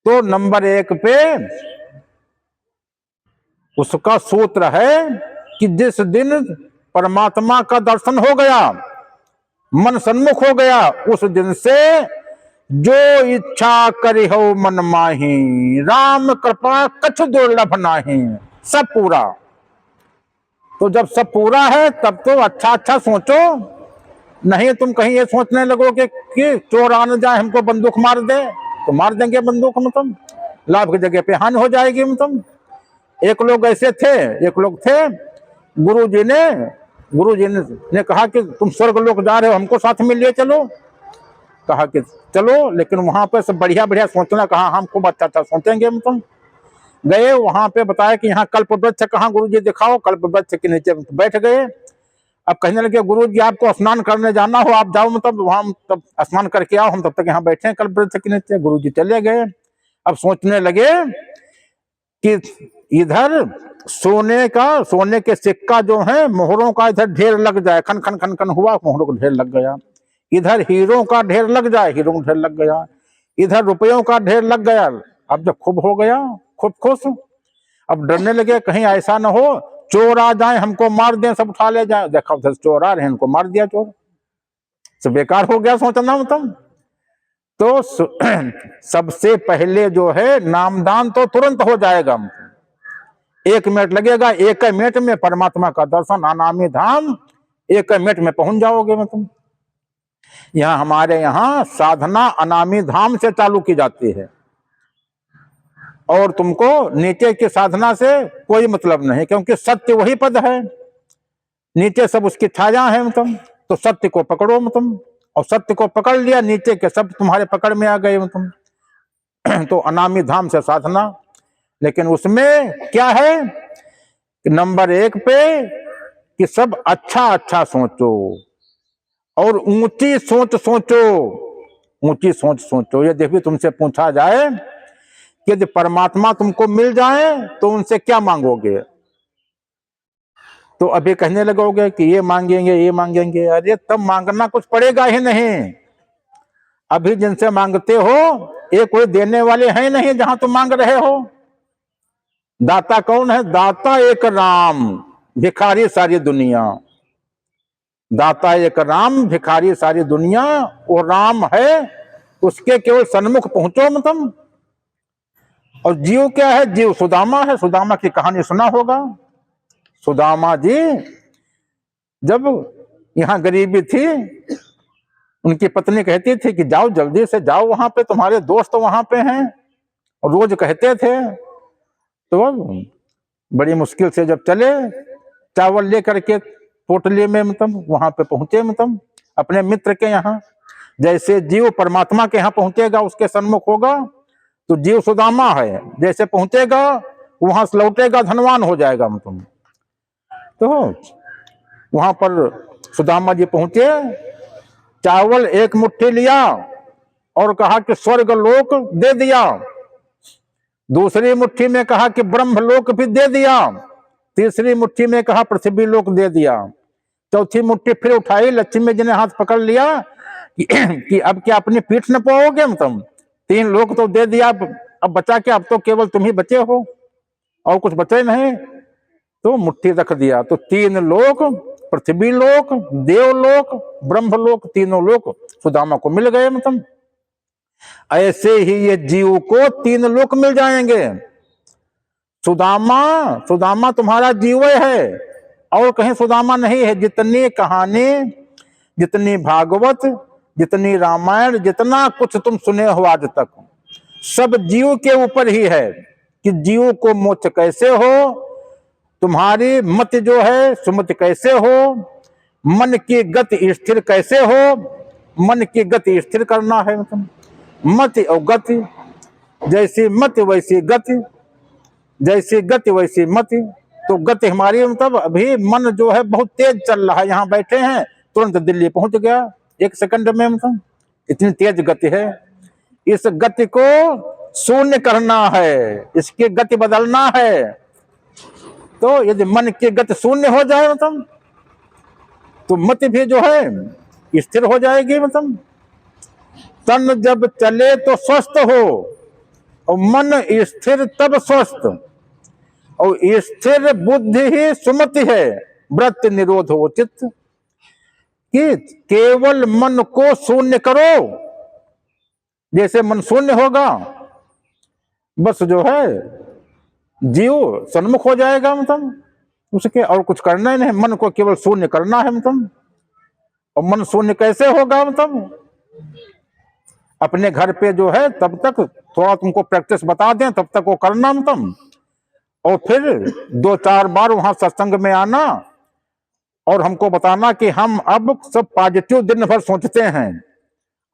[SPEAKER 1] तो नंबर 1 पे उसका सूत्र है कि जिस दिन परमात्मा का दर्शन हो गया, मन सन्मुख हो गया, उस दिन से जो इच्छा करी हो मन माही, राम कृपा कछु दुर्लभ नाही। सब पूरा। तो जब सब पूरा है तब तो अच्छा अच्छा सोचो, नहीं तुम कहीं ये सोचने लगोगे कि चोर आने जाए हमको बंदूक मार दे, तो मार देंगे बंदूक, मतलब लाभ की जगह पे हानि हो जाएगी। मतलब एक लोग ऐसे थे, एक लोग थे, गुरु जी ने कहा कि तुम स्वर्ग लोक जा रहे हो, हमको साथ में लिए चलो। कहा कि चलो, लेकिन वहां पे सब बढ़िया बढ़िया सोचना, कहा हम खूब अच्छा अच्छा सोचेंगे। मतलब गए वहां पे, बताया कि यहाँ कल्प वृक्ष कहाँ, गुरु जी दिखाओ। कल्प वृक्ष के नीचे बैठ गए। अब कहने लगे गुरु जी आपको स्नान करने जाना हो आप जाओ, मतलब वहां तब स्नान करके आओ, हम तब तक यहाँ बैठे हैं कल्प वृक्ष के नीचे। गुरु जी चले गए। अब सोचने लगे कि इधर सोने के सिक्का जो है मोहरों का इधर ढेर लग जाए, खन खन खन खन हुआ, मोहरों का ढेर लग गया। इधर हीरों का ढेर लग जाए, हीरों का ढेर लग गया। इधर रुपयों का ढेर लग गया। अब जब खूब हो गया, खूब खुश, अब डरने लगे कहीं ऐसा ना हो चोर आ जाए हमको मार दें, सब उठा ले जाए। देखा उधर चोर आ रहे हैं, इनको मार दिया चोर, सब बेकार हो गया सोचना। मतलब तो सबसे पहले जो है नामदान तो तुरंत हो जाएगा, 1 मिनट लगेगा, 1 मिनट में परमात्मा का दर्शन, अनामी धाम 1 मिनट में पहुंच जाओगे। मतलब यहाँ हमारे यहाँ साधना अनामी धाम से चालू की जाती है, और तुमको नीचे की साधना से कोई मतलब नहीं, क्योंकि सत्य वही पद है, नीचे सब उसकी छाया है। मतलब तो सत्य को पकड़ो, मतलब और सत्य को पकड़ लिया, नीचे के सब तुम्हारे पकड़ में आ गए। मतलब तो अनामी धाम से साधना, लेकिन उसमें क्या है कि नंबर 1 पे कि सब अच्छा अच्छा सोचो और ऊंची सोच सोचो, ऊंची सोच सोचो। यदि भी तुमसे पूछा जाए कि यदि परमात्मा तुमको मिल जाए तो उनसे क्या मांगोगे, तो अभी कहने लगोगे कि ये मांगेंगे ये मांगेंगे। अरे तब मांगना कुछ पड़ेगा ही नहीं। अभी जिनसे मांगते हो ये कोई देने वाले हैं नहीं जहां तुम मांग रहे हो। दाता कौन है? दाता एक राम, भिखारी सारी दुनिया। दाता एक राम, भिखारी सारी दुनिया। वो राम है, उसके केवल सन्मुख पहुंचो। मतलब और जीव क्या है? जीव सुदामा है। सुदामा की कहानी सुना होगा। सुदामा जी जब यहाँ गरीबी थी, उनकी पत्नी कहती थी कि जाओ जल्दी से जाओ, वहां पे तुम्हारे दोस्त वहां पे हैं, और रोज कहते थे। तो बड़ी मुश्किल से जब चले चावल लेकर के पोटली में, मतलब वहां पे पहुंचे, मतलब अपने मित्र के यहाँ। जैसे जीव परमात्मा के यहाँ पहुंचेगा, उसके सन्मुख होगा, तो जीव सुदामा है, जैसे पहुंचेगा वहां से लौटेगा धनवान हो जाएगा। मतलब तो वहां पर सुदामा जी पहुंचे, चावल 1 मुट्ठी लिया और कहा कि स्वर्ग लोक दे दिया। दूसरी मुट्ठी में कहा कि ब्रह्म लोक भी दे दिया। तीसरी मुट्ठी में कहा पृथ्वी लोक दे दिया। चौथी मुट्ठी फिर उठाई, लक्ष्मी जी ने हाथ पकड़ लिया कि अब क्या अपनी पीठ न पाओगे? मतलब 3 लोक तो दे दिया, अब बचा क्या? अब तो केवल तुम ही बचे हो और कुछ बचे नहीं। तो मुट्ठी रख दिया, तो 3 लोक, पृथ्वी लोक, देवलोक, ब्रह्मलोक, तीनों लोक सुदामा को मिल गए। मतलब ऐसे ही ये जीव को 3 लोक मिल जाएंगे। सुदामा तुम्हारा जीव है, और कहीं सुदामा नहीं है। जितनी कहानी, जितनी भागवत, जितनी रामायण, जितना कुछ तुम सुने हो आज तक, सब जीव के ऊपर ही है कि जीव को मोक्ष कैसे हो, तुम्हारी मत जो है सुमत कैसे हो, मन की गति स्थिर कैसे हो। मन की गति स्थिर करना है। मतलब मत और गति, जैसी मत वैसी गति, जैसी गति वैसी मति। तो गति हमारी, मतलब अभी मन जो है बहुत तेज चल रहा है। यहाँ बैठे हैं, तुरंत दिल्ली पहुंच गया 1 सेकंड में। मतलब इतनी तेज गति है। इस गति को शून्य करना है, इसकी गति बदलना है। तो यदि मन की गति शून्य हो जाए, मतलब तो मति भी जो है स्थिर हो जाएगी। मतलब तन जब चले तो स्वस्थ हो, और मन स्थिर तब स्वस्थ, और स्थिर बुद्धि ही सुमति है। व्रत निरोध हो चित्त, कि केवल मन को शून्य करो। जैसे मन शून्य होगा, बस जो है जीव सन्मुख हो जाएगा। मतलब उसके और कुछ करना ही नहीं, मन को केवल शून्य करना है मतलब। और मन शून्य कैसे होगा मतलब? अपने घर पे जो है तब तक थोड़ा तुमको प्रैक्टिस बता दें, तब तक वो करना मतलब। और फिर 2-4 बार वहां सत्संग में आना और हमको बताना कि हम अब सब पॉजिटिव दिन भर सोचते हैं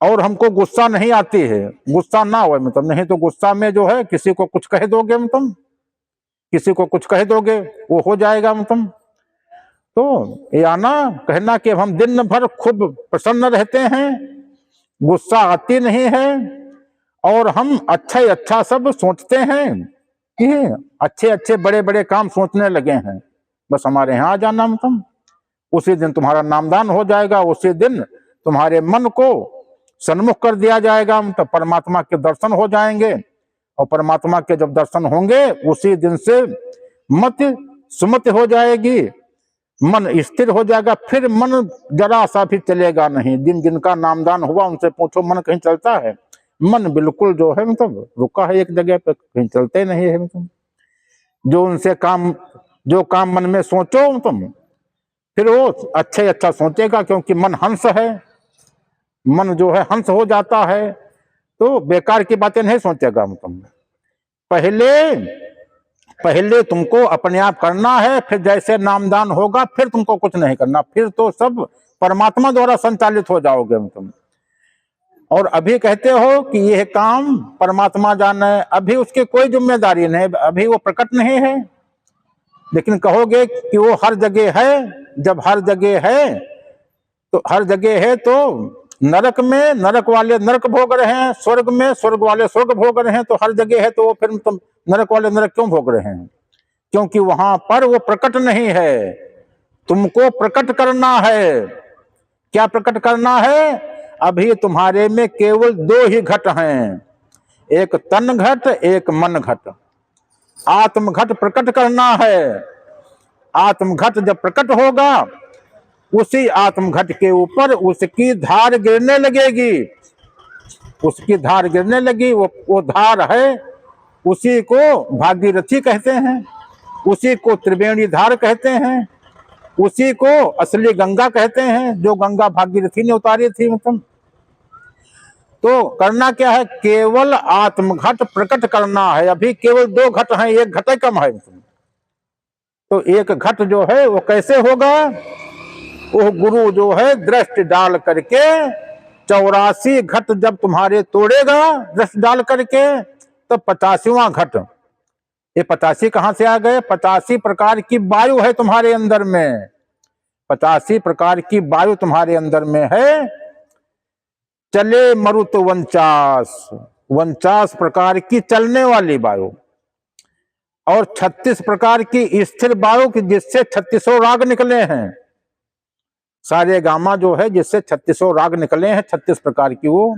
[SPEAKER 1] और हमको गुस्सा नहीं आती है। गुस्सा ना हो मतलब, नहीं तो गुस्सा में जो है किसी को कुछ कह दोगे मतलब, किसी को कुछ कह दोगे वो हो जाएगा मतलब। तो ये आना कहना कि हम दिन भर खूब प्रसन्न रहते हैं, गुस्सा आती नहीं है और हम अच्छा ही अच्छा सब सोचते हैं कि अच्छे अच्छे बड़े बड़े काम सोचने लगे हैं। बस हमारे यहाँ आ जाना मतलब, उसी दिन तुम्हारा नामदान हो जाएगा, उसी दिन तुम्हारे मन को सन्मुख कर दिया जाएगा, तो परमात्मा के दर्शन हो जाएंगे। और परमात्मा के जब दर्शन होंगे उसी दिन से मत सुमत हो जाएगी, मन स्थिर हो जाएगा। फिर मन जरा सा भी चलेगा नहीं। जिनका नामदान हुआ उनसे पूछो मन कहीं चलता है? मन बिल्कुल जो है मतलब रुका है एक जगह पे, कहीं चलते नहीं है मतलब। जो उनसे काम, जो काम मन में सोचो तुम, फिर वो अच्छे अच्छा सोचेगा, क्योंकि मन हंस है। मन जो है हंस हो जाता है तो बेकार की बातें नहीं सोचेगा मतलब। पहले तुमको अपने आप करना है, फिर जैसे नामदान होगा फिर तुमको कुछ नहीं करना, फिर तो सब परमात्मा द्वारा संचालित हो जाओगे तुम। और अभी कहते हो कि यह काम परमात्मा जाने, अभी उसकी कोई जिम्मेदारी नहीं, अभी वो प्रकट नहीं है। लेकिन कहोगे कि वो हर जगह है। जब हर जगह है तो हर जगह है तो नरक में नरक वाले नरक भोग रहे हैं, स्वर्ग में स्वर्ग वाले स्वर्ग भोग रहे हैं, तो हर जगह है तो फिर तुम नरक वाले नरक क्यों भोग रहे हैं? क्योंकि वहां पर वो प्रकट नहीं है। तुमको प्रकट करना है। क्या प्रकट करना है? अभी तुम्हारे में केवल 2 ही घट हैं, एक तन घट एक मन घट। आत्म घट प्रकट करना है। आत्म घट जब प्रकट होगा उसी आत्म घट के ऊपर उसकी धार गिरने लगेगी। उसकी धार गिरने लगी, वो धार है, उसी को भागीरथी कहते हैं, उसी को त्रिवेणी धार कहते हैं, उसी को असली गंगा कहते हैं, जो गंगा भागीरथी ने उतारी थी मतलब। तो करना क्या है? केवल आत्मघट प्रकट करना है। अभी केवल 2 घट हैं, एक घट कम है। तो एक घट जो है वो कैसे होगा? वो गुरु जो है दृष्टि डाल करके 84 घट जब तुम्हारे तोड़ेगा दृष्टि डाल करके, तो 85वां घट। ये 85 कहां से आ गए? 85 प्रकार की वायु है तुम्हारे अंदर में। 85 प्रकार की वायु तुम्हारे अंदर में है। चले मरुत 49 प्रकार की चलने वाली वायु, और 36 प्रकार की स्थिर वायु की, जिससे 3600 राग निकले हैं। सारे गामा जो है जिससे 3600 राग निकले हैं, 36 प्रकार की वो,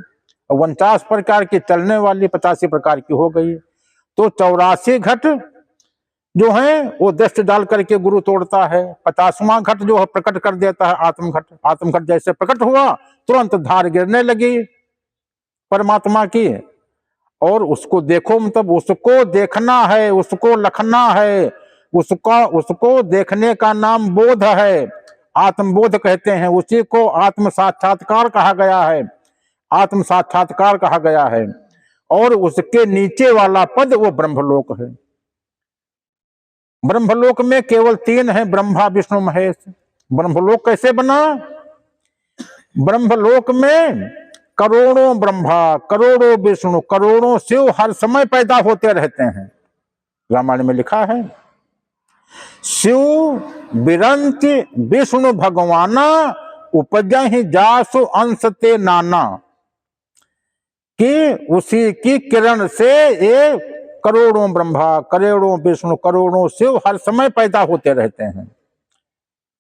[SPEAKER 1] 49 प्रकार की चलने वाली 85 प्रकार की हो गई। तो 84 घट जो है वो दृष्टि डाल करके गुरु तोड़ता है। 50वां घट जो है प्रकट कर देता है आत्मघट। आत्मघट जैसे प्रकट हुआ तुरंत धार गिरने लगी परमात्मा की। और उसको देखो मतलब, उसको देखना है, उसको लखना है, उसको देखने का नाम बोध है, आत्मबोध कहते हैं। उसी को आत्म साक्षात्कार कहा गया है, आत्म साक्षात्कार कहा गया है। और उसके नीचे वाला पद वो ब्रह्मलोक है। ब्रह्मलोक में केवल 3 है, ब्रह्मा विष्णु महेश। ब्रह्मलोक कैसे बना? ब्रह्मलोक में करोड़ों ब्रह्मा, करोड़ों विष्णु, करोड़ों शिव हर समय पैदा होते रहते हैं। रामायण में लिखा है, शिव बिरंत विष्णु भगवाना उपजहि जासु अंश ते नाना, कि उसी की किरण से ये करोड़ों ब्रह्मा, करोड़ों विष्णु, करोड़ों शिव हर समय पैदा होते रहते हैं।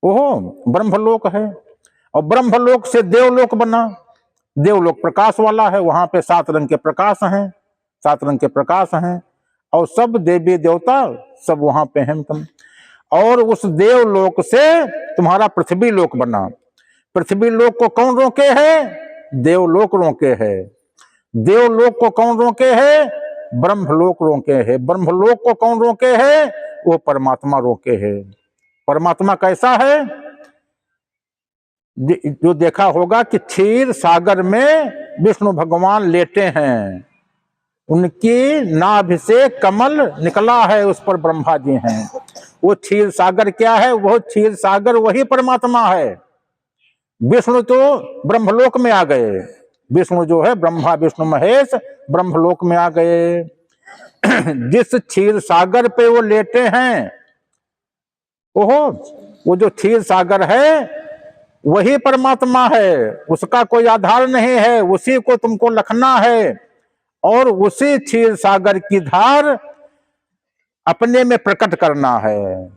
[SPEAKER 1] वो ब्रह्मलोक है। और ब्रह्मलोक से देवलोक बना। देवलोक प्रकाश वाला है, वहां पे 7 रंग के प्रकाश हैं, 7 रंग के प्रकाश हैं, और सब देवी देवता सब वहां पे हैं तुम। और उस देवलोक से तुम्हारा पृथ्वी लोक बना। पृथ्वी लोक को कौन रोके है? देवलोक रोके है। देवलोक को कौन रोके है? ब्रह्मलोक रोके है। ब्रह्मलोक को कौन रोके है? वो परमात्मा रोके है। परमात्मा कैसा है? जो देखा होगा कि क्षीर सागर में विष्णु भगवान लेटे हैं, उनकी नाभि से कमल निकला है, उस पर ब्रह्मा जी हैं। वो क्षीर सागर क्या है? वो क्षीर सागर वही परमात्मा है। विष्णु तो ब्रह्मलोक में आ गए, विष्णु जो है ब्रह्मा विष्णु महेश ब्रह्मलोक में आ गए। जिस क्षीर सागर पे वो लेटे हैं, वो जो क्षीर सागर है वही परमात्मा है, उसका कोई आधार नहीं है, उसी को तुमको लखना है और उसी क्षीर सागर की धार अपने में प्रकट करना है।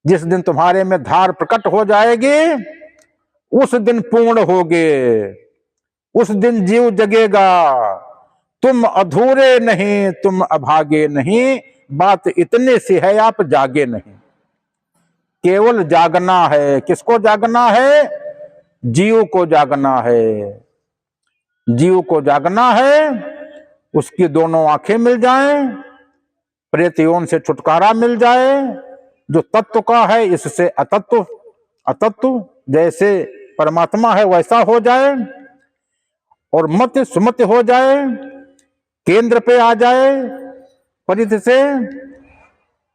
[SPEAKER 1] जिस दिन तुम्हारे में धार प्रकट हो जाएगी उस दिन पूर्ण होगे, उस दिन जीव जगेगा। तुम अधूरे नहीं, तुम अभागे नहीं, बात इतने सी है आप जागे नहीं। केवल जागना है। किसको जागना है? जीव को जागना है। जीव को जागना है, उसकी दोनों आंखें मिल जाएं, प्रेत योन से छुटकारा मिल जाए, जो तत्व का है इससे अतत्व, अतत्व जैसे परमात्मा है वैसा हो जाए और मत सुमत हो जाए, केंद्र पे आ जाए परिधि से,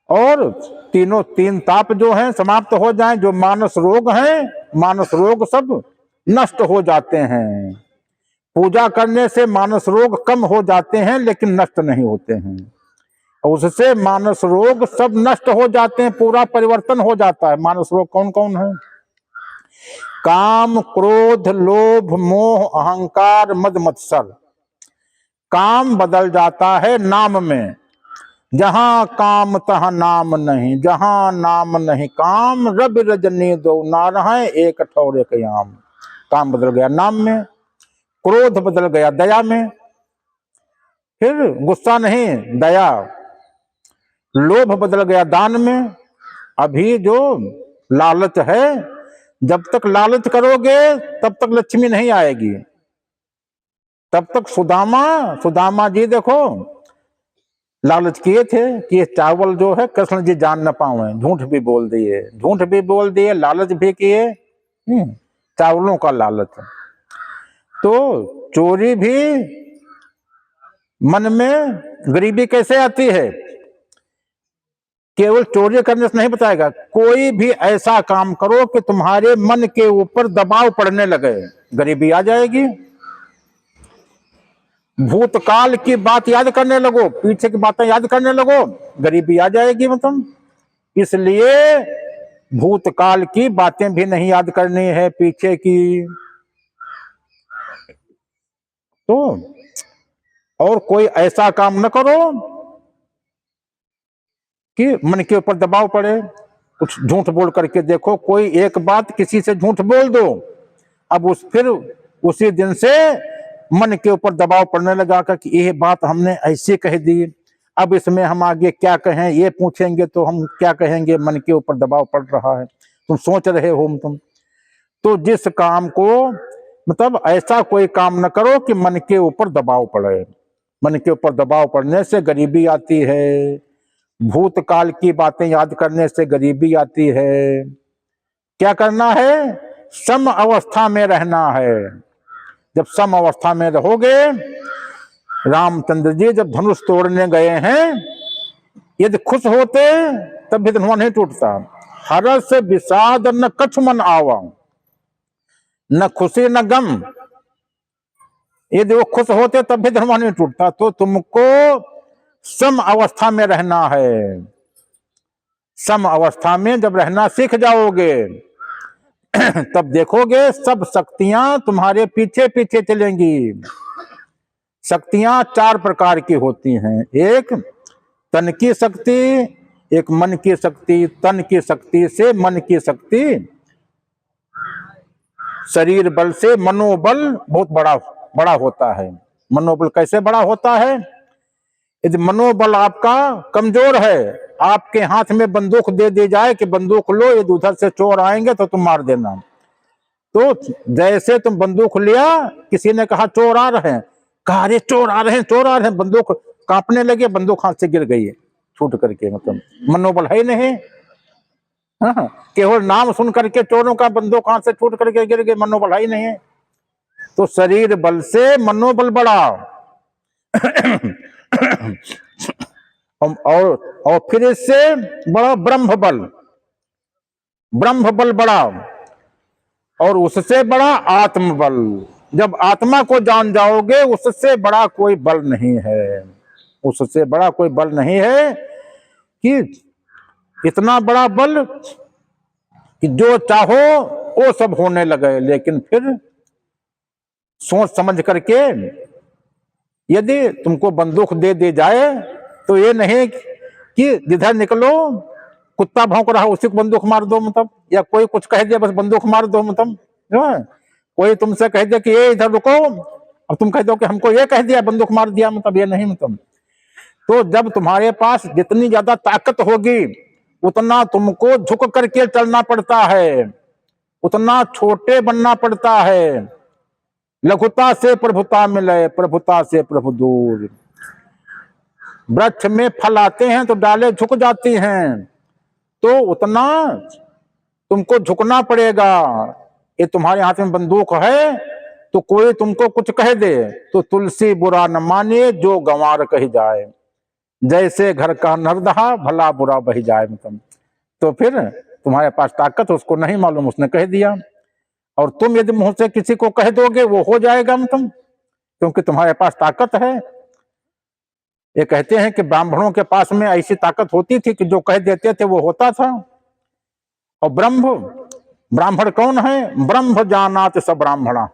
[SPEAKER 1] और तीन ताप जो हैं समाप्त हो जाएं। जो मानस रोग हैं, मानस रोग सब नष्ट हो जाते हैं। पूजा करने से मानस रोग कम हो जाते हैं लेकिन नष्ट नहीं होते हैं, और उससे मानस रोग सब नष्ट हो जाते हैं, पूरा परिवर्तन हो जाता है। मानस रोग कौन कौन है? काम, क्रोध, लोभ, मोह, अहंकार, मद मत्सर। काम बदल जाता है नाम में। जहां काम तहां नाम नहीं, जहां नाम नहीं काम, रवि रजनी दो नारायण एक ठौर एक याम। काम बदल गया नाम में, क्रोध बदल गया दया में, फिर गुस्सा नहीं दया, लोभ बदल गया दान में। अभी जो लालच है, जब तक लालच करोगे तब तक लक्ष्मी नहीं आएगी, तब तक सुदामा जी देखो लालच किए थे कि ये चावल जो है कृष्ण जी जान न पाए, झूठ भी बोल दिए, झूठ भी बोल दिए, लालच भी किए, चावलों का लालच। तो चोरी भी मन में, गरीबी कैसे आती है? केवल चोरी करने से नहीं बताएगा, कोई भी ऐसा काम करो कि तुम्हारे मन के ऊपर दबाव पड़ने लगे, गरीबी आ जाएगी। भूतकाल की बात याद करने लगो, पीछे की बातें याद करने लगो, गरीबी आ जाएगी। मतलब इसलिए भूतकाल की बातें भी नहीं याद करनी है, पीछे की। तो और कोई ऐसा काम न करो कि मन के ऊपर दबाव पड़े। कुछ झूठ बोल करके देखो, कोई एक बात किसी से झूठ बोल दो, अब फिर उसी दिन से मन के ऊपर दबाव पड़ने लगा कि ये बात हमने ऐसे कह दी, अब इसमें हम आगे क्या कहें, ये पूछेंगे तो हम क्या कहेंगे, मन के ऊपर दबाव पड़ रहा है, तुम सोच रहे हो तुम। तो जिस काम को मतलब ऐसा कोई काम न करो कि मन के ऊपर दबाव पड़े। मन के ऊपर दबाव पड़ने से गरीबी आती है, भूतकाल की बातें याद करने से गरीबी आती है। क्या करना है? सम अवस्था में रहना है। जब सम अवस्था में रहोगे, रामचंद्र जी जब धनुष तोड़ने गए हैं, यदि खुश होते तब भी धनुष नहीं टूटता। हरस विषाद न कछु मन आवा, न खुशी न गम, यदि वो खुश होते तब भी धनुष नहीं टूटता। तो तुमको सम अवस्था में रहना है। सम अवस्था में जब रहना सीख जाओगे तब देखोगे सब शक्तियां तुम्हारे पीछे पीछे चलेंगी। शक्तियां 4 प्रकार की होती हैं, एक तन की शक्ति, एक मन की शक्ति, तन की शक्ति से मन की शक्ति, शरीर बल से मनोबल बहुत बड़ा होता है। मनोबल कैसे बड़ा होता है? यदि मनोबल आपका कमजोर है, आपके हाथ में बंदूक दे दी जाए कि बंदूक लो, यदि उधर से चोर आएंगे तो तुम मार देना, तो जैसे तुम बंदूक लिया, किसी ने कहा चोर आ रहे हैं, कहा अरे चोर आ रहे हैं, चोर आ रहे हैं, बंदूक कांपने लगे, बंदूक हाथ से गिर गई छूट करके। मतलब मनोबल है नहीं। हाँ, केवल नाम सुन करके चोरों का बंदूक हाथ से छूट करके गिर गए, मनोबल ही नहीं है। तो शरीर बल से मनोबल बढ़ा और फिर इससे बड़ा ब्रह्म बल, ब्रह्म बल बढ़ा, और उससे बड़ा आत्म बल। जब आत्मा को जान जाओगे, उससे बड़ा कोई बल नहीं है, उससे बड़ा कोई बल नहीं है कि इतना बड़ा बल कि जो चाहो वो सब होने लगे। लेकिन फिर सोच समझ करके यदि तुमको बंदूक दे दी जाए तो ये नहीं कि जिधर निकलो कुत्ता भौंक रहा उसी को बंदूक मार दो, मतलब, या कोई कुछ कह दिया बस बंदूक मार दो, मतलब कोई तुमसे कह दिया कि ये इधर रुको, अब तुम कह दो कि हमको ये कह दिया बंदूक मार दिया, मतलब ये नहीं, मतलब। तो जब तुम्हारे पास जितनी ज्यादा ताकत होगी उतना तुमको झुक करके चलना पड़ता है, उतना छोटे बनना पड़ता है। लघुता से प्रभुता मिले, प्रभुता से प्रभु दूर। वृक्ष में फल आते हैं तो डालें झुक जाती हैं, तो उतना तुमको झुकना पड़ेगा। ये तुम्हारे हाथ में बंदूक है तो कोई तुमको कुछ कह दे तो तुलसी बुरा न माने जो गंवार कही जाए, जैसे घर का नरदहा भला बुरा बही जाए, मतलब। तो फिर तुम्हारे पास ताकत उसको नहीं मालूम, उसने कह दिया, और तुम यदि मुंह से किसी को कह दोगे वो हो जाएगा, मतलब, क्योंकि तुम्हारे पास ताकत है। ये कहते हैं कि ब्राह्मणों के पास में ऐसी ताकत होती थी कि जो कह देते थे वो होता था। और ब्राह्मण कौन है? ब्रह्म जानात सब ब्राह्मणा,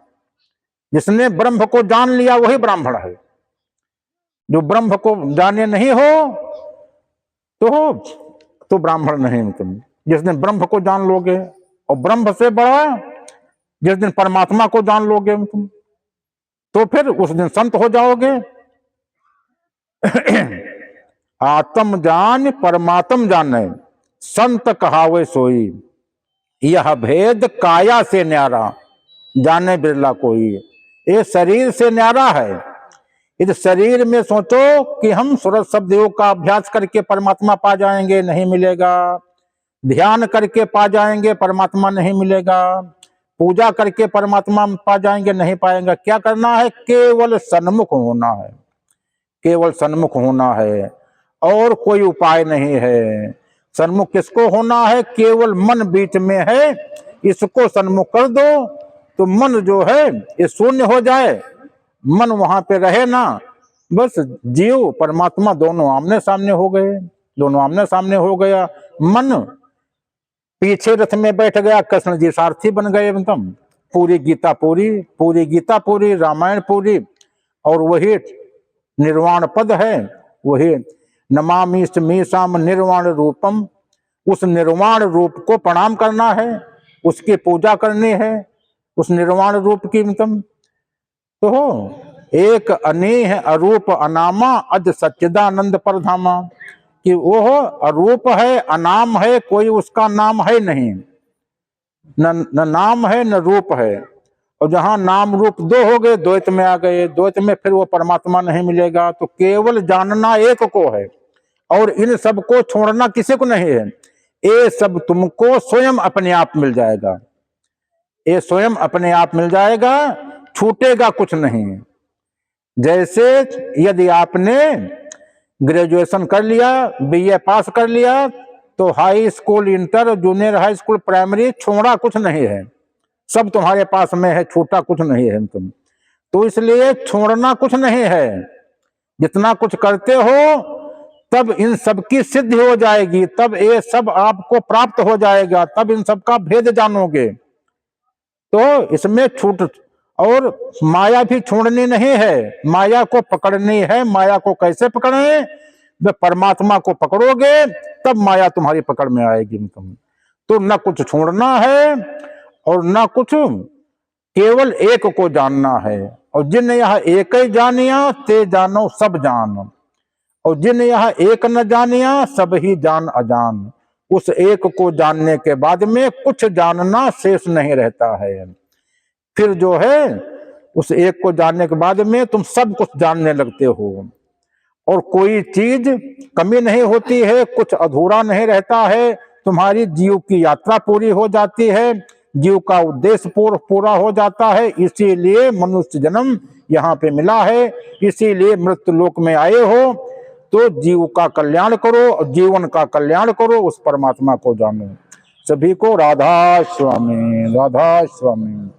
[SPEAKER 1] जिसने ब्रह्म को जान लिया वही ब्राह्मण है। जो ब्रह्म को जाने नहीं हो तो ब्राह्मण नहीं तुम। जिस दिन ब्रह्म को जान लोगे, और ब्रह्म से बड़ा जिस दिन परमात्मा को जान लोगे तुम, तो फिर उस दिन संत हो जाओगे। आत्म जान परमात्म जाने, संत कहावे सोई, यह भेद काया से न्यारा, जाने बिरला कोई। ये शरीर से न्यारा है। इस शरीर में सोचो कि हम सूरज शब्द योग का अभ्यास करके परमात्मा पा जाएंगे, नहीं मिलेगा। ध्यान करके पा जाएंगे, परमात्मा नहीं मिलेगा। पूजा करके परमात्मा पा जाएंगे, नहीं पाएंगे। क्या करना है? केवल सन्मुख होना है, केवल सन्मुख होना है, और कोई उपाय नहीं है। सन्मुख किसको होना है? केवल मन बीच में है, इसको सन्मुख कर दो तो मन जो है ये शून्य हो जाए, मन वहां पे रहे ना, बस जीव परमात्मा दोनों आमने सामने हो गए, दोनों आमने सामने हो गया। मन पीछे रथ में बैठ गया, कृष्ण जी सारथी बन गए, मतलब पूरी गीता पूरी, पूरी गीता पूरी, रामायण पूरी, और वही निर्वाण पद है, वही नमामि मीसाम निर्वाण रूपम। उस निर्वाण रूप को प्रणाम करना है, उसकी पूजा करनी है, उस निर्वाण रूप की, मतलब। तो एक अनेह अरूप अनामा अज सच्चिदानंद परधामा, कि वो अरूप है, अनाम है, कोई उसका नाम है नहीं, न नाम है न रूप है। और जहां नाम रूप दो हो गए, द्वैत में आ गए, द्वैत में फिर वो परमात्मा नहीं मिलेगा। तो केवल जानना एक को है, और इन सब को छोड़ना किसी को नहीं है। ये सब तुमको स्वयं अपने आप मिल जाएगा, ये स्वयं अपने आप मिल जाएगा, छूटेगा कुछ नहीं। जैसे यदि आपने ग्रेजुएशन कर लिया, बीए पास कर लिया, तो high school, inter, junior high school, primary छोड़ा कुछ नहीं है, सब तुम्हारे पास में है, छूटा कुछ नहीं है तुम। तो इसलिए छोड़ना कुछ नहीं है। जितना कुछ करते हो तब इन सब की सिद्धि हो जाएगी, तब ये सब आपको प्राप्त हो जाएगा, तब इन सब का भेद जानोगे। तो इसमें छूट, और माया भी छोड़नी नहीं है, माया को पकड़नी है। माया को कैसे पकड़े? जब परमात्मा को पकड़ोगे तब माया तुम्हारी पकड़ में आएगी तुम। तो न कुछ छोड़ना है और न कुछ, केवल एक को जानना है। और जिन यह एक ही जानिया ते जानो सब जान, और जिन यह एक न जानिया सब ही जान अजान। उस एक को जानने के बाद में कुछ जानना शेष नहीं रहता है। फिर जो है उस एक को जानने के बाद में तुम सब कुछ जानने लगते हो, और कोई चीज कमी नहीं होती है, कुछ अधूरा नहीं रहता है। तुम्हारी जीव की यात्रा पूरी हो जाती है, जीव का उद्देश्य पूरा हो जाता है। इसीलिए मनुष्य जन्म यहाँ पे मिला है, इसीलिए मृत्यु लोक में आए हो। तो जीव का कल्याण करो, जीवन का कल्याण करो, उस परमात्मा को जानो। सभी को राधा स्वामी, राधा स्वामी।